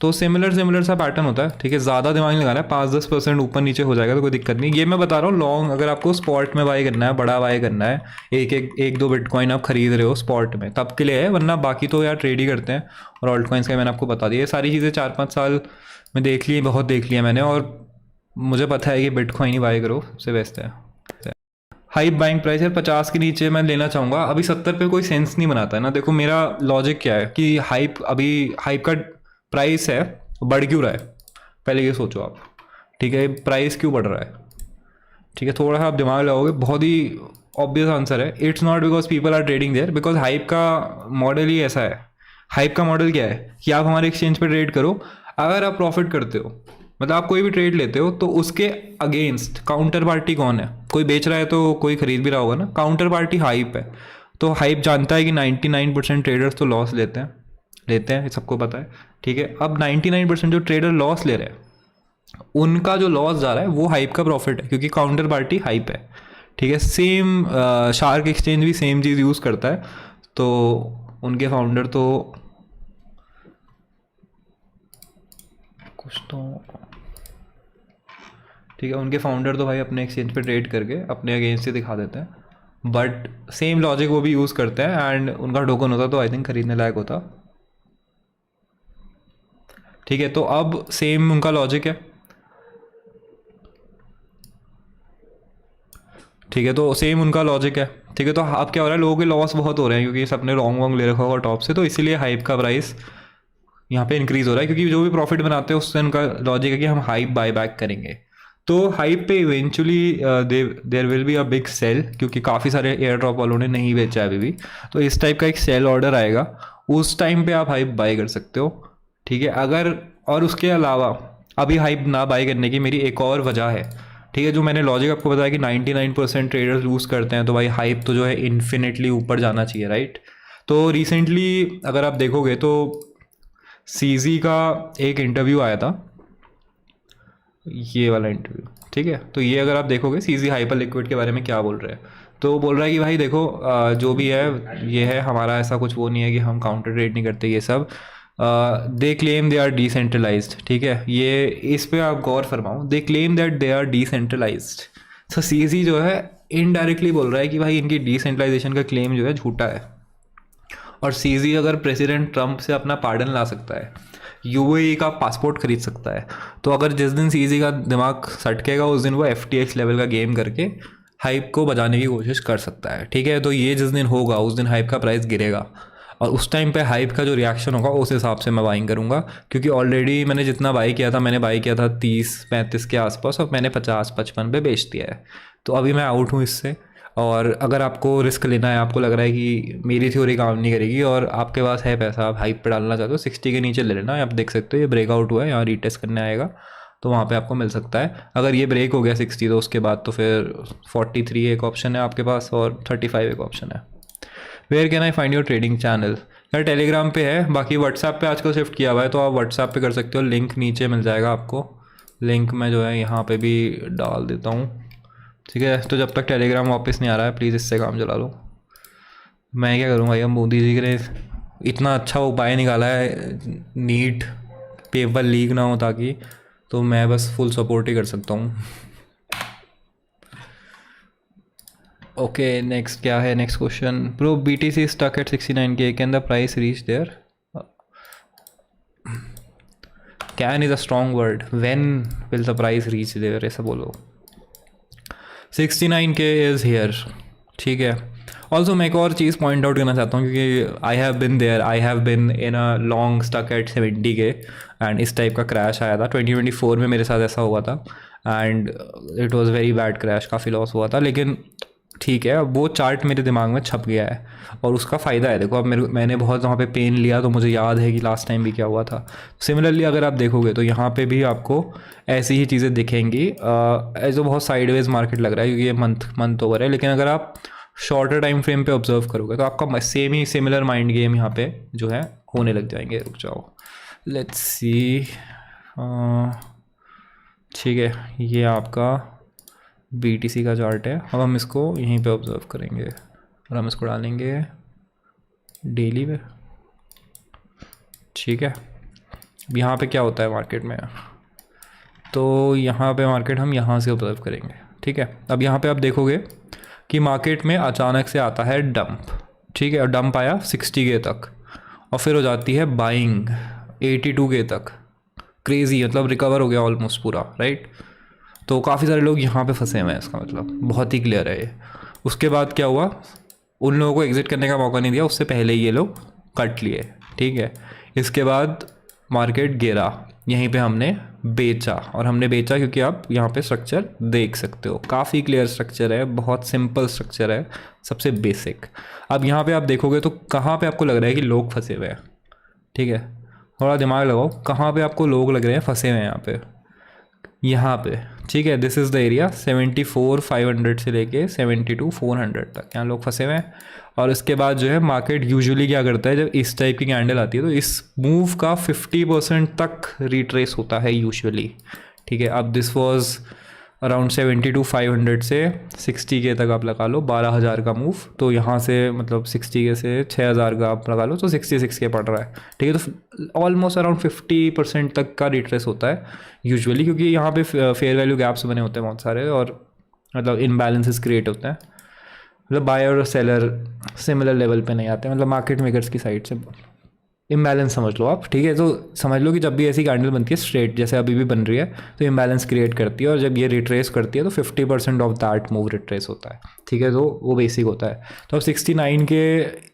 तो सिमिलर सा पैटर्न होता है, ठीक है। ज़्यादा दिमाग नहीं लगाना है, 5-10% ऊपर नीचे हो जाएगा तो कोई दिक्कत नहीं। ये मैं बता रहा हूँ लॉन्ग, अगर आपको स्पॉट में बाई करना है, बड़ा बाई करना है, एक दो बिटकॉइन आप खरीद रहे हो स्पॉट में, तब के लिए है, वरना बाकी तो यार ट्रेड ही करते हैं। और ऑल्ट कॉइन्स का मैंने आपको बता दिया, ये सारी चीज़ें 4-5 साल में देख ली, बहुत देख लिया मैंने, और मुझे पता है कि बिटकॉइन ही बाई करो, सबसे बेस्ट है। हाइप बाइंग प्राइस है 50 के नीचे मैं लेना चाहूँगा, अभी 70 पे कोई सेंस नहीं बनाता है ना। देखो मेरा लॉजिक क्या है कि हाइप का प्राइस है, बढ़ क्यों रहा है, पहले ये सोचो आप, ठीक है। प्राइस क्यों बढ़ रहा है, ठीक है, थोड़ा सा आप दिमाग लगाओगे, बहुत ही ऑब्वियस आंसर है। It's not because people are trading there, because hype का मॉडल ही ऐसा है। हाइप का मॉडल क्या है कि आप हमारे एक्सचेंज पर ट्रेड करो, अगर आप प्रॉफिट करते हो, मतलब आप कोई भी ट्रेड लेते हो, तो उसके अगेंस्ट काउंटर पार्टी कौन है, कोई बेच रहा है तो कोई खरीद भी रहा होगा ना, काउंटर पार्टी हाइप है। तो हाइप जानता है कि 99% ट्रेडर्स तो लॉस लेते हैं, सबको पता है, ठीक है। अब 99% जो ट्रेडर लॉस ले रहे हैं, उनका जो लॉस जा रहा है वो हाइप का प्रॉफिट है, क्योंकि काउंटर पार्टी हाइप है, ठीक है। सेम शार्क एक्सचेंज भी सेम चीज़ यूज़ करता है, तो उनके फाउंडर तो कुछ तो, ठीक है, उनके फाउंडर तो भाई अपने एक्सचेंज पे ट्रेड करके अपने अगेंस्ट ही दिखा देते हैं। बट सेम लॉजिक वो भी यूज़ करते हैं एंड उनका टोकन होता तो आई थिंक खरीदने लायक होता। ठीक है, तो अब सेम उनका लॉजिक है। ठीक है, तो सेम उनका लॉजिक है। ठीक है, तो अब क्या हो रहा है, लोगों के लॉस बहुत हो रहे हैं क्योंकि सबने रॉन्ग वॉन्ग ले रखा होगा टॉप से, तो इसीलिए हाइप का प्राइस यहाँ पे इंक्रीज हो रहा है क्योंकि जो भी प्रॉफिट बनाते हैं उससे उनका लॉजिक है कि हम हाइप बाय बैक करेंगे। तो हाइप पे eventually there will be a big sell क्योंकि काफ़ी सारे एयर ड्रॉप वालों ने नहीं बेचा है अभी भी। तो इस टाइप का एक सेल ऑर्डर आएगा, उस टाइम पे आप हाइप बाय कर सकते हो। ठीक है, अगर और उसके अलावा अभी हाइप ना बाय करने की मेरी एक और वजह है। ठीक है, जो मैंने लॉजिक आपको बताया कि 99% ट्रेडर्स लूज़ करते हैं, तो भाई हाइप तो जो है इन्फिनिटली ऊपर जाना चाहिए, राइट। तो रिसेंटली अगर आप देखोगे तो सीजी का एक इंटरव्यू आया था, ये वाला इंटरव्यू। ठीक है, तो ये अगर आप देखोगे सीजी हाइपर लिक्विड के बारे में क्या बोल रहे हैं, तो वो बोल रहा है कि भाई देखो जो भी है ये है, हमारा ऐसा कुछ वो नहीं है कि हम काउंटर ट्रेड नहीं करते, ये सब they claim they are decentralised. ठीक है, ये इस पे आप गौर फरमाओ, they claim that they are decentralised. तो सीजी जो है इनडायरेक्टली बोल रहा है कि भाई इनकी डिसेंट्रलाइजेशन का क्लेम जो है झूठा है। और सीजी अगर प्रेसिडेंट ट्रंप से अपना पार्डन ला सकता है, यूएई का पासपोर्ट खरीद सकता है, तो अगर जिस दिन सीजी का दिमाग सटकेगा उस दिन वो एफटीएक्स लेवल का गेम करके हाइप को बचाने की कोशिश कर सकता है। ठीक है, तो ये जिस दिन होगा उस दिन हाइप का प्राइस गिरेगा और उस टाइम पे हाइप का जो रिएक्शन होगा उस हिसाब से मैं बाइंग करूँगा क्योंकि ऑलरेडी मैंने जितना बाई किया था, मैंने बाई किया था 30-35 के आसपास और मैंने 50-55 पे बेच दिया है। तो अभी मैं आउट हूँ इससे। और अगर आपको रिस्क लेना है, आपको लग रहा है कि मेरी थ्योरी काम नहीं करेगी और आपके पास है पैसा, आप हाइप पे डालना चाहते हो, 60 के नीचे ले लेना। आप देख सकते हो ये ब्रेकआउट हुआ है, यहाँ रीटेस्ट करने आएगा तो वहाँ पे आपको मिल सकता है। अगर ये ब्रेक हो गया 60 तो उसके बाद तो फिर 43 एक ऑप्शन है आपके पास और 35 एक ऑप्शन है। Where can I find your trading channel? यार टेलीग्राम पे है, बाकी व्हाट्सएप पे आजकल शिफ्ट किया हुआ है तो आप व्हाट्सएप पे कर सकते हो, लिंक नीचे मिल जाएगा आपको। लिंक मैं जो है यहाँ पे भी डाल देता हूँ। ठीक है, तो जब तक टेलीग्राम वापस नहीं आ रहा है प्लीज़ इससे काम चला लो। मैं क्या करूँ भाई, हम मोदी जी ने इतना अच्छा उपाय निकाला है नीट पेपर लीक ना हो ताकि, तो मैं बस फुल सपोर्ट ही कर सकता हूँ। ओके, नेक्स्ट क्या है, next question. Bro BTC stuck at 69K, can the price reach there? Can is a strong word, when will the price reach there, ऐसा बोलो। 69K is here. ठीक है, ऑल्सो मैं एक और चीज़ पॉइंट आउट करना चाहता हूँ क्योंकि I have been there, I have been in a long stuck at 70K and इस टाइप का क्रैश आया था 2024 में, मेरे साथ ऐसा हुआ था and it was very bad crash, काफ़ी लॉस हुआ था। लेकिन ठीक है, अब वो चार्ट मेरे दिमाग में छप गया है और उसका फ़ायदा है। देखो अब मैंने बहुत वहाँ पे पेन लिया तो मुझे याद है कि लास्ट टाइम भी क्या हुआ था। सिमिलरली अगर आप देखोगे तो यहाँ पे भी आपको ऐसी ही चीज़ें दिखेंगी। ऐसे बहुत साइडवेज मार्केट लग रहा है क्योंकि ये मंथ ओवर है, लेकिन अगर आप शॉर्टर टाइम फ्रेम पे ऑब्जर्व करोगे तो आपका सेम ही सिमिलर माइंड गेम यहाँ पे जो है होने लग जाएंगे। रुक जाओ, लेट्स सी। ठीक है, ये आपका BTC का चार्ट है। अब हम इसको यहीं पे ऑब्जर्व करेंगे और हम इसको डालेंगे डेली पे। ठीक है, यहाँ पे क्या होता है मार्केट में, तो यहाँ पे मार्केट हम यहाँ से ऑब्जर्व करेंगे। ठीक है, अब यहाँ पे आप देखोगे कि मार्केट में अचानक से आता है डंप। ठीक है, और डंप आया 60K तक और फिर हो जाती है बाइंग 82K तक। क्रेज़ी, मतलब रिकवर हो गया ऑलमोस्ट पूरा, राइट। तो काफ़ी सारे लोग यहाँ पे फंसे हुए हैं, इसका मतलब बहुत ही क्लियर है ये। उसके बाद क्या हुआ, उन लोगों को एग्ज़िट करने का मौका नहीं दिया, उससे पहले ही ये लोग कट लिए। ठीक है, इसके बाद मार्केट गिरा, यहीं पे हमने बेचा और हमने बेचा क्योंकि आप यहाँ पे स्ट्रक्चर देख सकते हो, काफ़ी क्लियर स्ट्रक्चर है, बहुत सिंपल स्ट्रक्चर है, सबसे बेसिक। अब यहाँ पे आप देखोगे तो कहाँ पे आपको लग रहा है कि लोग फंसे हुए हैं? ठीक है, थोड़ा दिमाग लगाओ, कहाँ पे आपको लोग लग रहे हैं फंसे हुए हैं? यहाँ पे। ठीक है, दिस इज़ द एरिया 74,500 से लेके 72,400 तक यहाँ लोग फंसे हुए हैं। और इसके बाद जो है मार्केट यूजुअली क्या करता है, जब इस टाइप की कैंडल आती है तो इस मूव का 50% तक रिट्रेस होता है यूजुअली। ठीक है, अब दिस वाज अराउंड 72,500 से 60K तक आप लगा लो, 12,000 का मूव। तो यहाँ से मतलब 60K से 6,000 का आप लगा लो तो 66K पड़ रहा है। ठीक है, तो ऑलमोस्ट अराउंड 50% तक का रिट्रेस होता है यूजुअली, क्योंकि यहाँ पे फेयर वैल्यू गैप्स बने होते हैं बहुत सारे और मतलब इनबैलेंसेस क्रिएट होते हैं। मतलब बायर और सेलर सिमिलर लेवल पे नहीं आते, मतलब मार्केट मेकर्स की साइड से इम्बैलेंस समझ लो आप, ठीक है। तो समझ लो कि जब भी ऐसी कैंडल बनती है स्ट्रेट जैसे अभी भी बन रही है तो इम्बैलेंस क्रिएट करती है, और जब ये रिट्रेस करती है तो 50% ऑफ दैट मूव रिट्रेस होता है, ठीक है। तो वो बेसिक होता है। तो अब 69 के,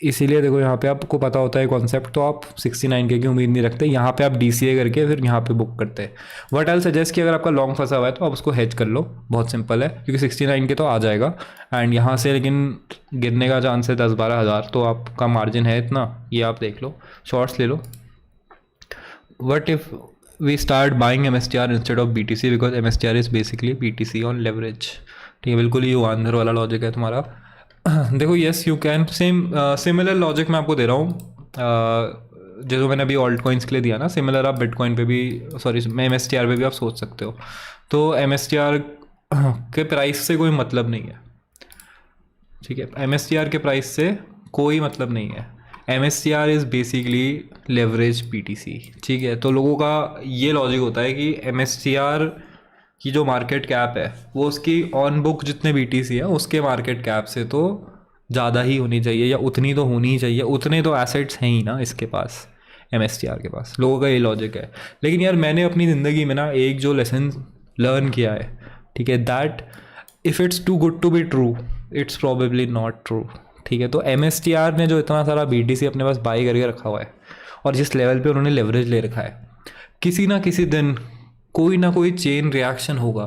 इसीलिए देखो यहाँ पे आपको पता होता है कॉन्सेप्ट, तो आप 69 के की उम्मीद नहीं रखते। यहाँ पे आप DCA करके फिर यहाँ पे बुक करते हैं। वट आई सजेस्ट कि अगर आपका लॉन्ग फंसा हुआ है तो आप उसको हेज कर लो, बहुत सिंपल है, क्योंकि 69 के तो आ जाएगा एंड यहाँ से लेकिन गिरने का चांस है 10-12 हज़ार, तो आपका मार्जिन है इतना, ये आप देख लो, शॉर्ट्स ले लो। What if we start buying MSTR instead of BTC, because MSTR is basically BTC on leverage, ठीक है। बिल्कुल ये अंदर वाला लॉजिक है तुम्हारा। देखो yes you can, same similar logic मैं आपको दे रहा हूँ जो मैंने अभी ऑल्ट कॉइन्स के लिए दिया ना, सिमिलर आप बिटकॉइन पे भी, सॉरी MSTR पे भी आप सोच सकते हो। तो MSTR के प्राइस से कोई मतलब नहीं है, ठीक है। MSTR के प्राइस से कोई मतलब नहीं है। MSTR is basically leverage BTC, ठीक है। तो लोगों का ये लॉजिक होता है कि MSTR की जो मार्केट कैप है वो उसकी ऑन बुक जितने BTC है उसके मार्केट कैप से तो ज़्यादा ही होनी चाहिए, या उतनी तो होनी ही चाहिए, उतने तो एसेट्स हैं ही ना इसके पास, MSTR के पास। लोगों का ये लॉजिक है। लेकिन यार मैंने अपनी ज़िंदगी में ना एक जो लेसन लर्न किया है, ठीक है, that if it's too good to be true it's probably not true, ठीक है। तो MSTR ने जो इतना सारा BTC अपने पास बाई करके रखा हुआ है और जिस लेवल पे उन्होंने लेवरेज ले रखा है, किसी ना किसी दिन कोई ना कोई चेन रिएक्शन होगा,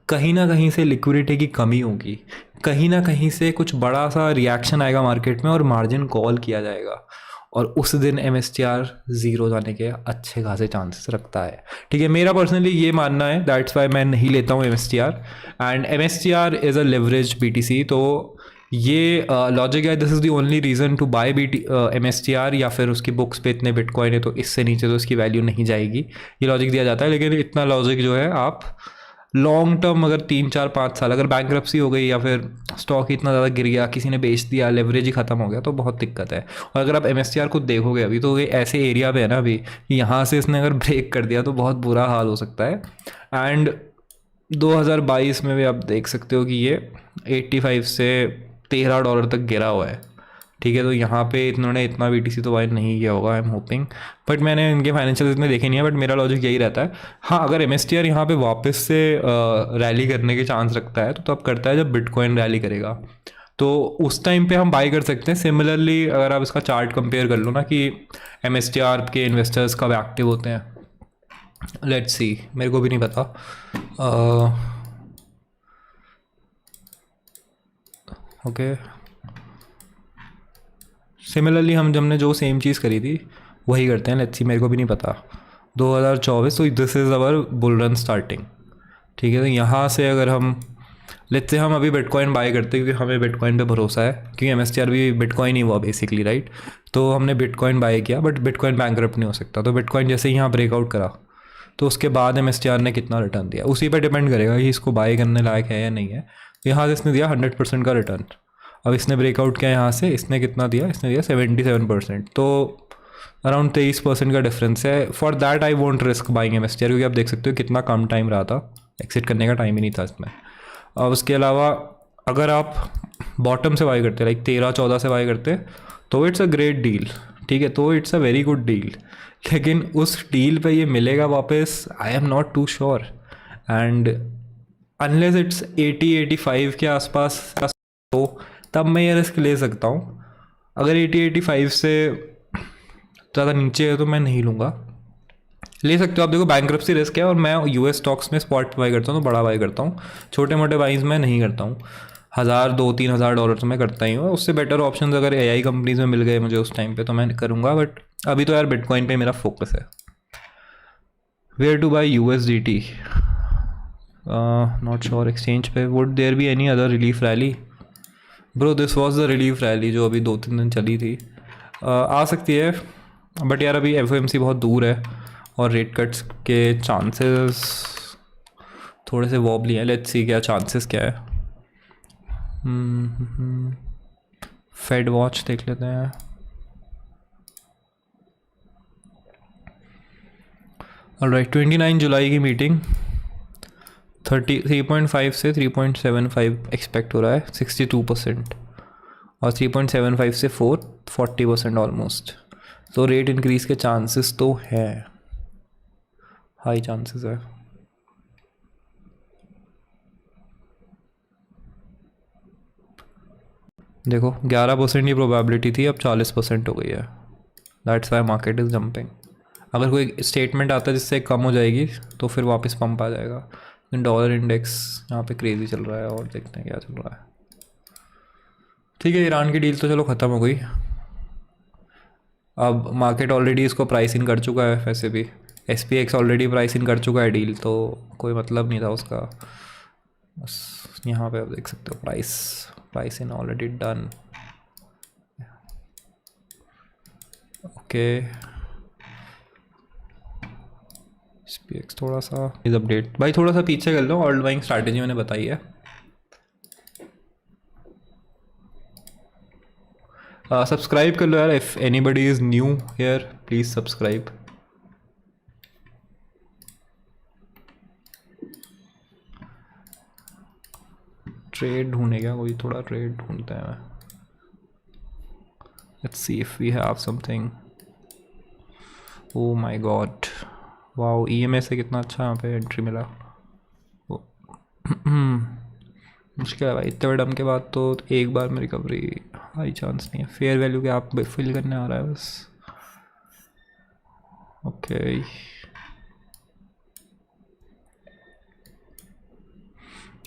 कहीं ना कहीं से लिक्विडिटी की कमी होगी, कहीं ना कहीं से कुछ बड़ा सा रिएक्शन आएगा मार्केट में और मार्जिन कॉल किया जाएगा, और उस दिन MSTR ज़ीरो जाने के अच्छे खासे चांसेस रखता है, ठीक है। मेरा पर्सनली ये मानना है, दैट्स वाई मैं नहीं लेता हूँ MSTR, and MSTR is a leverage BTC। तो ये लॉजिक है, this is the only reason to buy MSTR, या फिर उसकी बुक्स पे इतने बिटकॉइन है तो इससे नीचे तो इसकी वैल्यू नहीं जाएगी, ये लॉजिक दिया जाता है। लेकिन इतना लॉजिक जो है आप लॉन्ग टर्म अगर 3-4-5 साल अगर बैंक्रप्सी हो गई या फिर स्टॉक इतना ज़्यादा गिर गया, किसी ने बेच दिया, लेवरेज ही ख़त्म हो गया, तो बहुत दिक्कत है। और अगर आप MSTR को देखोगे अभी तो ये ऐसे एरिया पे है ना अभी, यहाँ से इसने अगर ब्रेक कर दिया तो बहुत बुरा हाल हो सकता है। एंड 2022 में भी आप देख सकते हो कि ये 85 से $13 तक गिरा हुआ है, ठीक है। तो यहाँ पे इन्होंने इतना BTC तो बाय नहीं किया होगा, आई एम होपिंग, बट मैंने इनके फाइनेंशियल इतने देखे नहीं है, बट मेरा लॉजिक यही रहता है। हाँ, अगर MSTR यहाँ पे वापस से रैली करने के चांस रखता है तो तब करता है जब बिटकॉइन रैली करेगा, तो उस टाइम पे हम बाय कर सकते हैं। सिमिलरली अगर आप इसका चार्ट कंपेयर कर लो ना कि MSTR के इन्वेस्टर्स कब एक्टिव होते हैं, लेट्स सी, मेरे को भी नहीं पता। ओके, सिमिलरली हम हमने जो सेम चीज़ करी थी वही करते हैं, लेट्स सी, मेरे को भी नहीं पता। 2024, तो this is our bull run starting, ठीक है। तो यहाँ से अगर हम लेट्स से हम अभी बिटकॉइन बाय करते हैं क्योंकि हमें बिटकॉइन पे भरोसा है, क्योंकि MSTR भी बिटकॉइन ही हुआ बेसिकली, राइट। तो हमने बिटकॉइन बाय किया, बट बिटकॉइन बैंकरप्ट नहीं हो सकता। तो बिटकॉइन जैसे ही यहाँ ब्रेकआउट करा तो उसके बाद MSTR ने कितना रिटर्न दिया उसी पर डिपेंड करेगा कि इसको बाय करने लायक है या नहीं है। यहाँ से इसने दिया 100% का रिटर्न। अब इसने ब्रेकआउट किया यहाँ से, इसने कितना दिया, इसने दिया 77%, तो अराउंड 23% का डिफरेंस है। For that I want risk buying MSTR, क्योंकि आप देख सकते हो कितना कम टाइम रहा था, एक्सिट करने का टाइम ही नहीं था इसमें। अब उसके अलावा अगर आप बॉटम से बाई करते, लाइक 13-14 से बाई करते, तो इट्स अ ग्रेट डील, ठीक है। तो it's a very good deal, लेकिन उस डील पे ये मिलेगा वापस, I am not too sure. And unless it's 80-85 के आसपास तो तब मैं ये रिस्क ले सकता हूँ। अगर 80-85 से ज़्यादा नीचे है तो मैं नहीं लूँगा। ले सकते हो आप, देखो बैंक्रप्सी रिस्क है, और मैं US स्टॉक्स में स्पॉट बाई करता हूँ तो बड़ा बाई करता हूँ, छोटे मोटे बाइज मैं नहीं करता हूँ। 1,000-2,000-3,000 तो मैं करता ही हूँ। उससे बेटर ऑप्शन अगर AI कंपनीज में मिल गए मुझे उस टाइम पे तो मैं करूँगा, बट अभी तो यार बिटकॉइन पे मेरा फोकस है। Where to buy USDT, not sure. Exchange पे would there be any other relief rally? Bro this was the relief rally जो अभी 2-3 दिन चली थी। आ सकती है, बट यार अभी FOMC बहुत दूर है और रेट कट्स के चांसेस थोड़े से वॉबली हैं। लेट्स सी क्या चांसेस क्या है। फेड वॉच देख लेते हैं। ऑलराइट, 29 जुलाई की मीटिंग, 3.5 से 3.75 एक्सपेक्ट हो रहा है, 62%। और 3.75 से 40% ऑलमोस्ट। तो रेट इंक्रीज़ के चांसेस तो है, हाई चांसेस है। देखो 11% की प्रोबेबिलिटी थी, अब 40% हो गई है। That's why market is jumping. अगर कोई स्टेटमेंट आता है जिससे कम हो जाएगी तो फिर वापस पंप आ जाएगा। लेकिन डॉलर इंडेक्स यहाँ पे क्रेजी चल रहा है, और देखते हैं क्या चल रहा है। ठीक है, ईरान की डील तो चलो ख़त्म हो गई। अब मार्केट ऑलरेडी इसको प्राइस इन कर चुका है, वैसे भी SPX ऑलरेडी प्राइस इन कर चुका है डील, तो कोई मतलब नहीं था उसका। बस यहाँ पे आप देख सकते हो price in already done. Okay, SPX थोड़ा सा इस अपडेट भाई, थोड़ा सा पीछे कर लो। ऑल्ड बाइंग स्ट्रैटेजी मैंने बताई है। सब्सक्राइब कर लो यार, if anybody is new here please subscribe. Trade ढूंढने क्या, कोई थोड़ा ट्रेड ढूंढते हैं। Let's see if we have something. Oh my God, wow, EMA से कितना अच्छा यहाँ पे एंट्री मिला। मुश्किल है भाई, इतने बड़े डम के बाद तो एक बार में रिकवरी हाई चांस नहीं है। फेयर वैल्यू के आप फिल करने आ रहा है बस। ओके,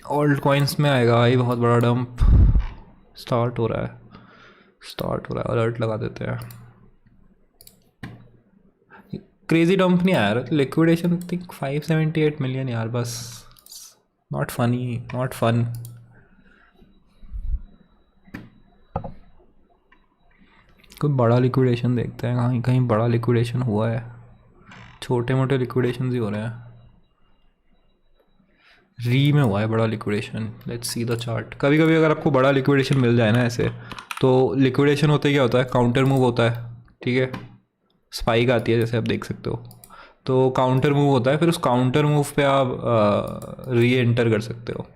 ऑल्ट कॉइन्स में आएगा भाई बहुत बड़ा डंप। स्टार्ट हो रहा है, अलर्ट लगा देते हैं। क्रेजी डंप नहीं आया, लिक्विडेशन थिंक 578 मिलियन यार, बस नॉट फनी, नॉट फन। कोई बड़ा लिक्विडेशन देखते हैं, कहीं कहीं बड़ा लिक्विडेशन हुआ है। छोटे मोटे लिक्विडेशन ही हो रहे हैं। री में हुआ है बड़ा liquidation, let's see the chart. कभी कभी अगर आपको बड़ा लिक्विडेशन मिल जाए ना ऐसे, तो लिक्विडेशन होते क्या होता है, काउंटर मूव होता है, ठीक है। स्पाइक आती है जैसे आप देख सकते हो, तो काउंटर मूव होता है, फिर उस काउंटर मूव पे आप री एंटर कर सकते हो,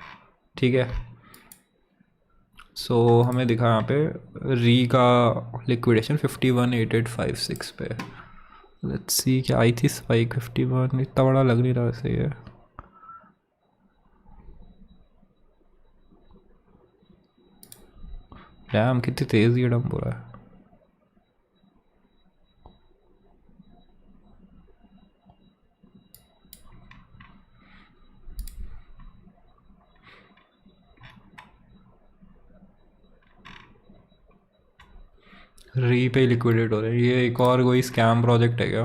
ठीक है। सो हमें दिखा यहाँ पे री का लिक्विडेशन 518856 पे। लेट्स सी क्या आई थी स्पाइक 51, इतना बड़ा लग नहीं रहा वैसे ये। डैम कितनी तेज़ ये डंप हो रहा है। री पे लिक्विडेट हो रहे हैं। ये एक और कोई स्कैम प्रोजेक्ट है क्या,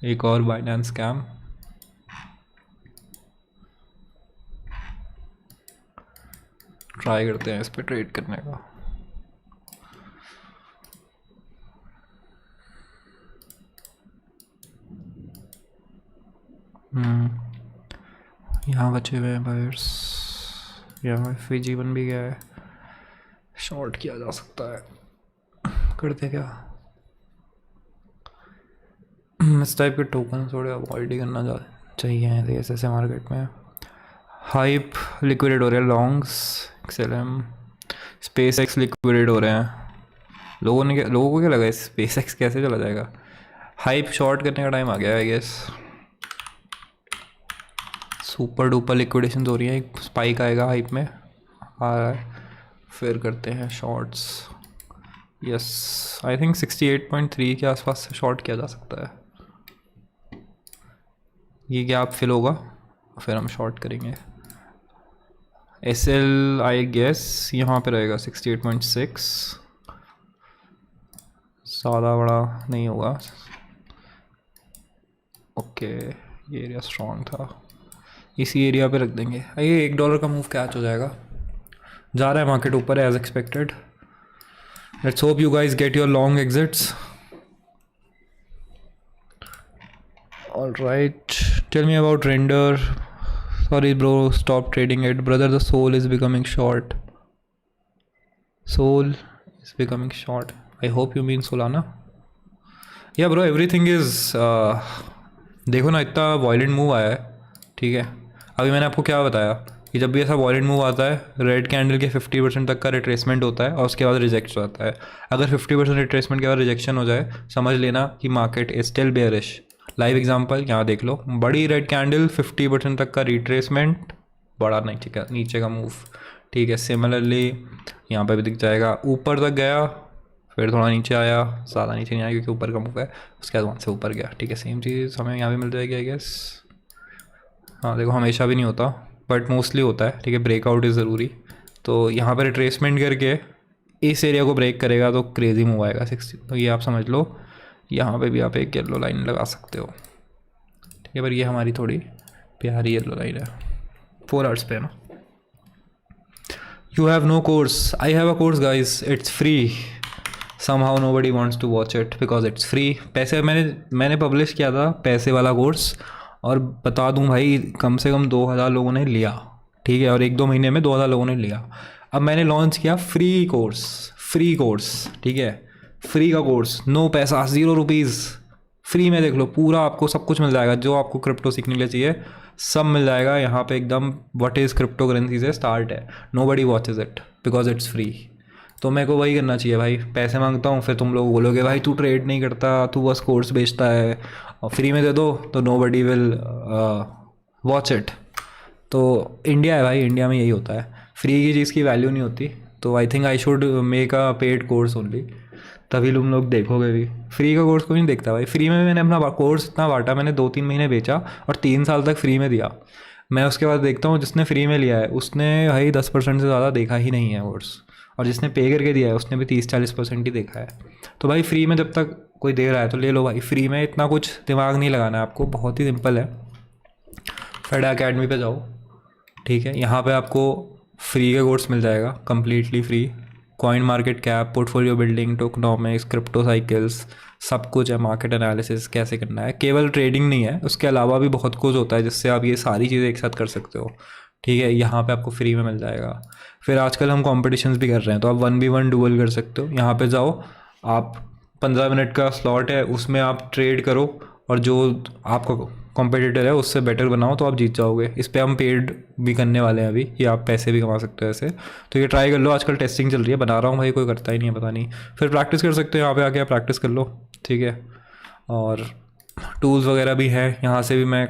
एक और बाइनेंस स्कैम। ट्राई करते हैं इस पे ट्रेड करने का। यहाँ बचे हुए हैं बायर्स, यहाँ FG बन भी गया है, शॉर्ट किया जा सकता है। करते क्या, इस टाइप के टोकन थोड़े अवॉइड ही करना चाहिए ऐसे मार्केट में। हाइप लिक्विडेट हो रहे हैं, लॉन्ग्स XLM SpaceX लिक्विडेट हो रहे हैं। लोगों को क्या लगा SpaceX कैसे चला जाएगा। हाइप शॉर्ट करने का टाइम आ गया है I guess. Super duper liquidation हो रही है, एक स्पाइक आएगा हाइप में आ रहा है, फिर करते हैं शॉर्ट्स। यस, आई थिंक 68.3 के आसपास से शॉर्ट किया जा सकता है। ये गैप फिल होगा, फिर हम शॉर्ट करेंगे। SL आई गेस यहाँ पे रहेगा 68.6, ज़्यादा बड़ा नहीं होगा। ओके, ये एरिया स्ट्रॉन्ग था, इसी एरिया पे रख देंगे। ये $1 का मूव कैच हो जाएगा, जा रहा है मार्केट ऊपर as expected. Let's hope you guys get your long exits. All right, tell me about render. Sorry bro, stop trading it. Brother, the soul is becoming short. Soul is becoming short. I hope you mean Solana. Yeah bro, everything is देखो ना, इतना violent move आया है, ठीक है। अभी मैंने आपको क्या बताया, कि जब भी ऐसा वॉलेट मूव आता है, रेड कैंडल के 50% तक का रिट्रेसमेंट होता है और उसके बाद रिजेक्ट होता है। अगर 50% रिट्रेसमेंट के बाद रिजेक्शन हो जाए, समझ लेना कि market is still bearish. Live example यहाँ देख लो, बड़ी रेड कैंडल, 50% तक का रिट्रेसमेंट, बड़ा नीचे का मूव, ठीक है। सिमिलरली यहाँ पे भी दिख जाएगा, ऊपर तक गया, फिर थोड़ा नीचे आया, ज़्यादा नीचे नहीं आया क्योंकि ऊपर का मूव है, उसके बाद वहाँ से ऊपर गया, ठीक है। सेम चीज़ हमें यहाँ भी मिल जाएगी आई गेस। हाँ देखो, हमेशा भी नहीं होता बट मोस्टली होता है, ठीक है। ब्रेकआउट इज़ ज़रूरी। तो यहाँ पर रिट्रेसमेंट करके इस एरिया को ब्रेक करेगा तो क्रेजी मूव आएगा 60, तो ये आप समझ लो। यहाँ पे भी आप एक येलो लाइन लगा सकते हो, ठीक है। पर ये हमारी थोड़ी प्यारी येलो लाइन है, 4 आवर्स पे है ना। You have no course. I have a course guys. It's free. Somehow nobody wants to watch it because it's free. पैसे मैंने पब्लिश किया था पैसे वाला कोर्स, और बता दूं भाई कम से कम 2000 लोगों ने लिया, ठीक है। और 1-2 महीने में 2000 लोगों ने लिया। अब मैंने लॉन्च किया फ्री कोर्स, ठीक है। फ्री का कोर्स, नो पैसा, 0 रुपीज़, फ्री में देख लो पूरा, आपको सब कुछ मिल जाएगा जो आपको क्रिप्टो सीखने के लिए चाहिए, सब मिल जाएगा यहाँ पे एकदम। व्हाट इज़ क्रिप्टो करेंसी से स्टार्ट है। Nobody watches it because it's free. तो मेरे को वही करना चाहिए भाई, पैसे मांगता हूँ, फिर तुम लोग बोलोगे भाई तू ट्रेड नहीं करता, तू बस कोर्स बेचता है, और फ्री में दे दो तो नोबडी विल वॉच इट। तो इंडिया है भाई, इंडिया में यही होता है, फ्री की चीज़ की वैल्यू नहीं होती। तो I think I should make a paid course only, तभी तुम लोग देखोगे भी। फ्री का कोर्स कोई नहीं देखता भाई। फ्री में मैंने अपना कोर्स इतना बांटा, मैंने 2-3 महीने बेचा और 3 साल तक फ्री में दिया। मैं उसके बाद देखता हूँ जिसने फ्री में लिया है उसने भाई 10% से ज़्यादा देखा ही नहीं है कोर्स, और जिसने पे करके दिया है उसने भी 30-40% ही देखा है। तो भाई फ्री में जब तक कोई दे रहा है तो ले लो भाई, फ्री में इतना कुछ दिमाग नहीं लगाना है आपको, बहुत ही सिंपल है। फेड अकेडमी पे जाओ, ठीक है। यहाँ पे आपको फ्री का कोर्स मिल जाएगा, completely free. Coin market cap, portfolio building, tokenomics, crypto cycles, सब कुछ है। मार्केट एनालिसिस कैसे करना है, केवल ट्रेडिंग नहीं है, उसके अलावा भी बहुत कुछ होता है जिससे आप ये सारी चीज़ें एक साथ कर सकते हो, ठीक है। यहाँ पे आपको फ्री में मिल जाएगा। फिर आजकल हम कॉम्पिटिशन्स भी कर रहे हैं, तो आप 1v1 डुअल कर सकते हो। यहाँ पे जाओ, आप 15 मिनट का स्लॉट है, उसमें आप ट्रेड करो और जो आपका कॉम्पिटिटर है उससे बेटर बनाओ तो आप जीत जाओगे। इस पे हम पेड भी करने वाले हैं अभी, ये आप पैसे भी कमा सकते हो ऐसे। तो ये ट्राई कर लो, आजकल टेस्टिंग चल रही है, बना रहा हूँ भाई, कोई करता ही नहीं है, पता नहीं। फिर प्रैक्टिस कर सकते हो, यहाँ पे आके आप प्रैक्टिस कर लो, ठीक है। और टूल्स वगैरह भी है, यहाँ से भी मैं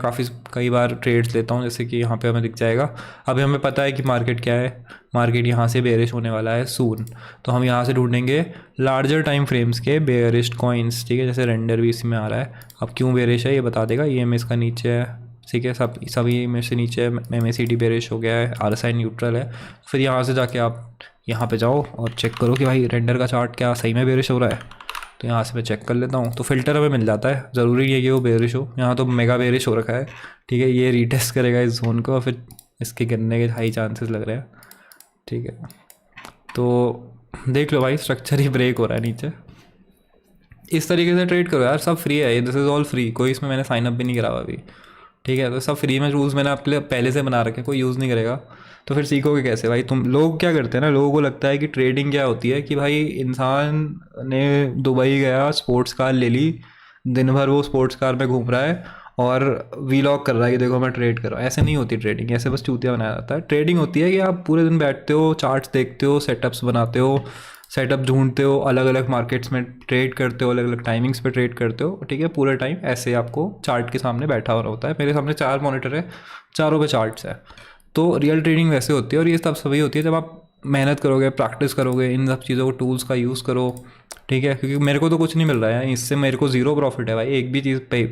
कई बार ट्रेड्स लेता हूँ, जैसे कि यहाँ पे हमें दिख जाएगा। अभी हमें पता है कि मार्केट क्या है, मार्केट यहाँ से बेयरिश होने वाला है सून, तो हम यहाँ से ढूंढेंगे लार्जर टाइम फ्रेम्स के बेयरिश कॉइन्स, ठीक है। जैसे रेंडर भी इसी में आ रहा है, अब क्यों बेयरिश है ये बता देगा। EMA इसका नीचे है, ठीक है, सभी में से नीचे है। MACD बेयरिश हो गया है, RSI न्यूट्रल है। फिर यहाँ से जाके आप यहाँ पे जाओ और चेक करो कि भाई रेंडर का चार्ट क्या सही में बेयरिश हो रहा है। तो यहाँ से मैं चेक कर लेता हूँ, तो फिल्टर हमें मिल जाता है, ज़रूरी नहीं है कि वो बेयरिश हो। यहाँ तो मेगा बेयरिश हो रखा है, ठीक है। ये रीटेस्ट करेगा इस जोन को और फिर इसके गिरने के हाई चांसेस लग रहे हैं, ठीक है। तो देख लो भाई, स्ट्रक्चर ही ब्रेक हो रहा है नीचे। इस तरीके से ट्रेड करो यार, सब फ्री है, दिस इज़ ऑल फ्री, कोई इसमें मैंने साइनअप भी नहीं करा हुआ अभी, ठीक है। तो सब फ्री में रूल्स मैंने आपके लिए पहले से बना रखे, कोई यूज़ नहीं करेगा। तो फिर सीखोगे कैसे भाई तुम लोग? क्या करते हैं ना, लोगों को लगता है कि ट्रेडिंग क्या होती है कि भाई इंसान ने दुबई गया, स्पोर्ट्स कार ले ली, दिन भर वो स्पोर्ट्स कार में घूम रहा है और वीलॉग कर रहा है कि देखो मैं ट्रेड कर रहा हूँ। ऐसे नहीं होती ट्रेडिंग, ऐसे बस चूतिया बनाया जाता है। ट्रेडिंग होती है कि आप पूरे दिन बैठते हो, चार्ट्स देखते हो, सेटअप्स बनाते हो, सेटअप ढूंढते हो, अलग अलग मार्केट्स में ट्रेड करते हो, अलग अलग टाइमिंग्स पे ट्रेड करते हो, ठीक है। पूरे टाइम ऐसे आपको चार्ट के सामने बैठा हुआ होता है। मेरे सामने 4 मॉनिटर है, चारों पे चार्ट्स है। तो रियल ट्रेडिंग वैसे होती है, और ये तब सभी होती है जब आप मेहनत करोगे, प्रैक्टिस करोगे, इन सब चीज़ों को, टूल्स का यूज़ करो, ठीक है। क्योंकि मेरे को तो कुछ नहीं मिल रहा है इससे, मेरे को 0 प्रॉफिट है भाई, एक भी चीज़ पेड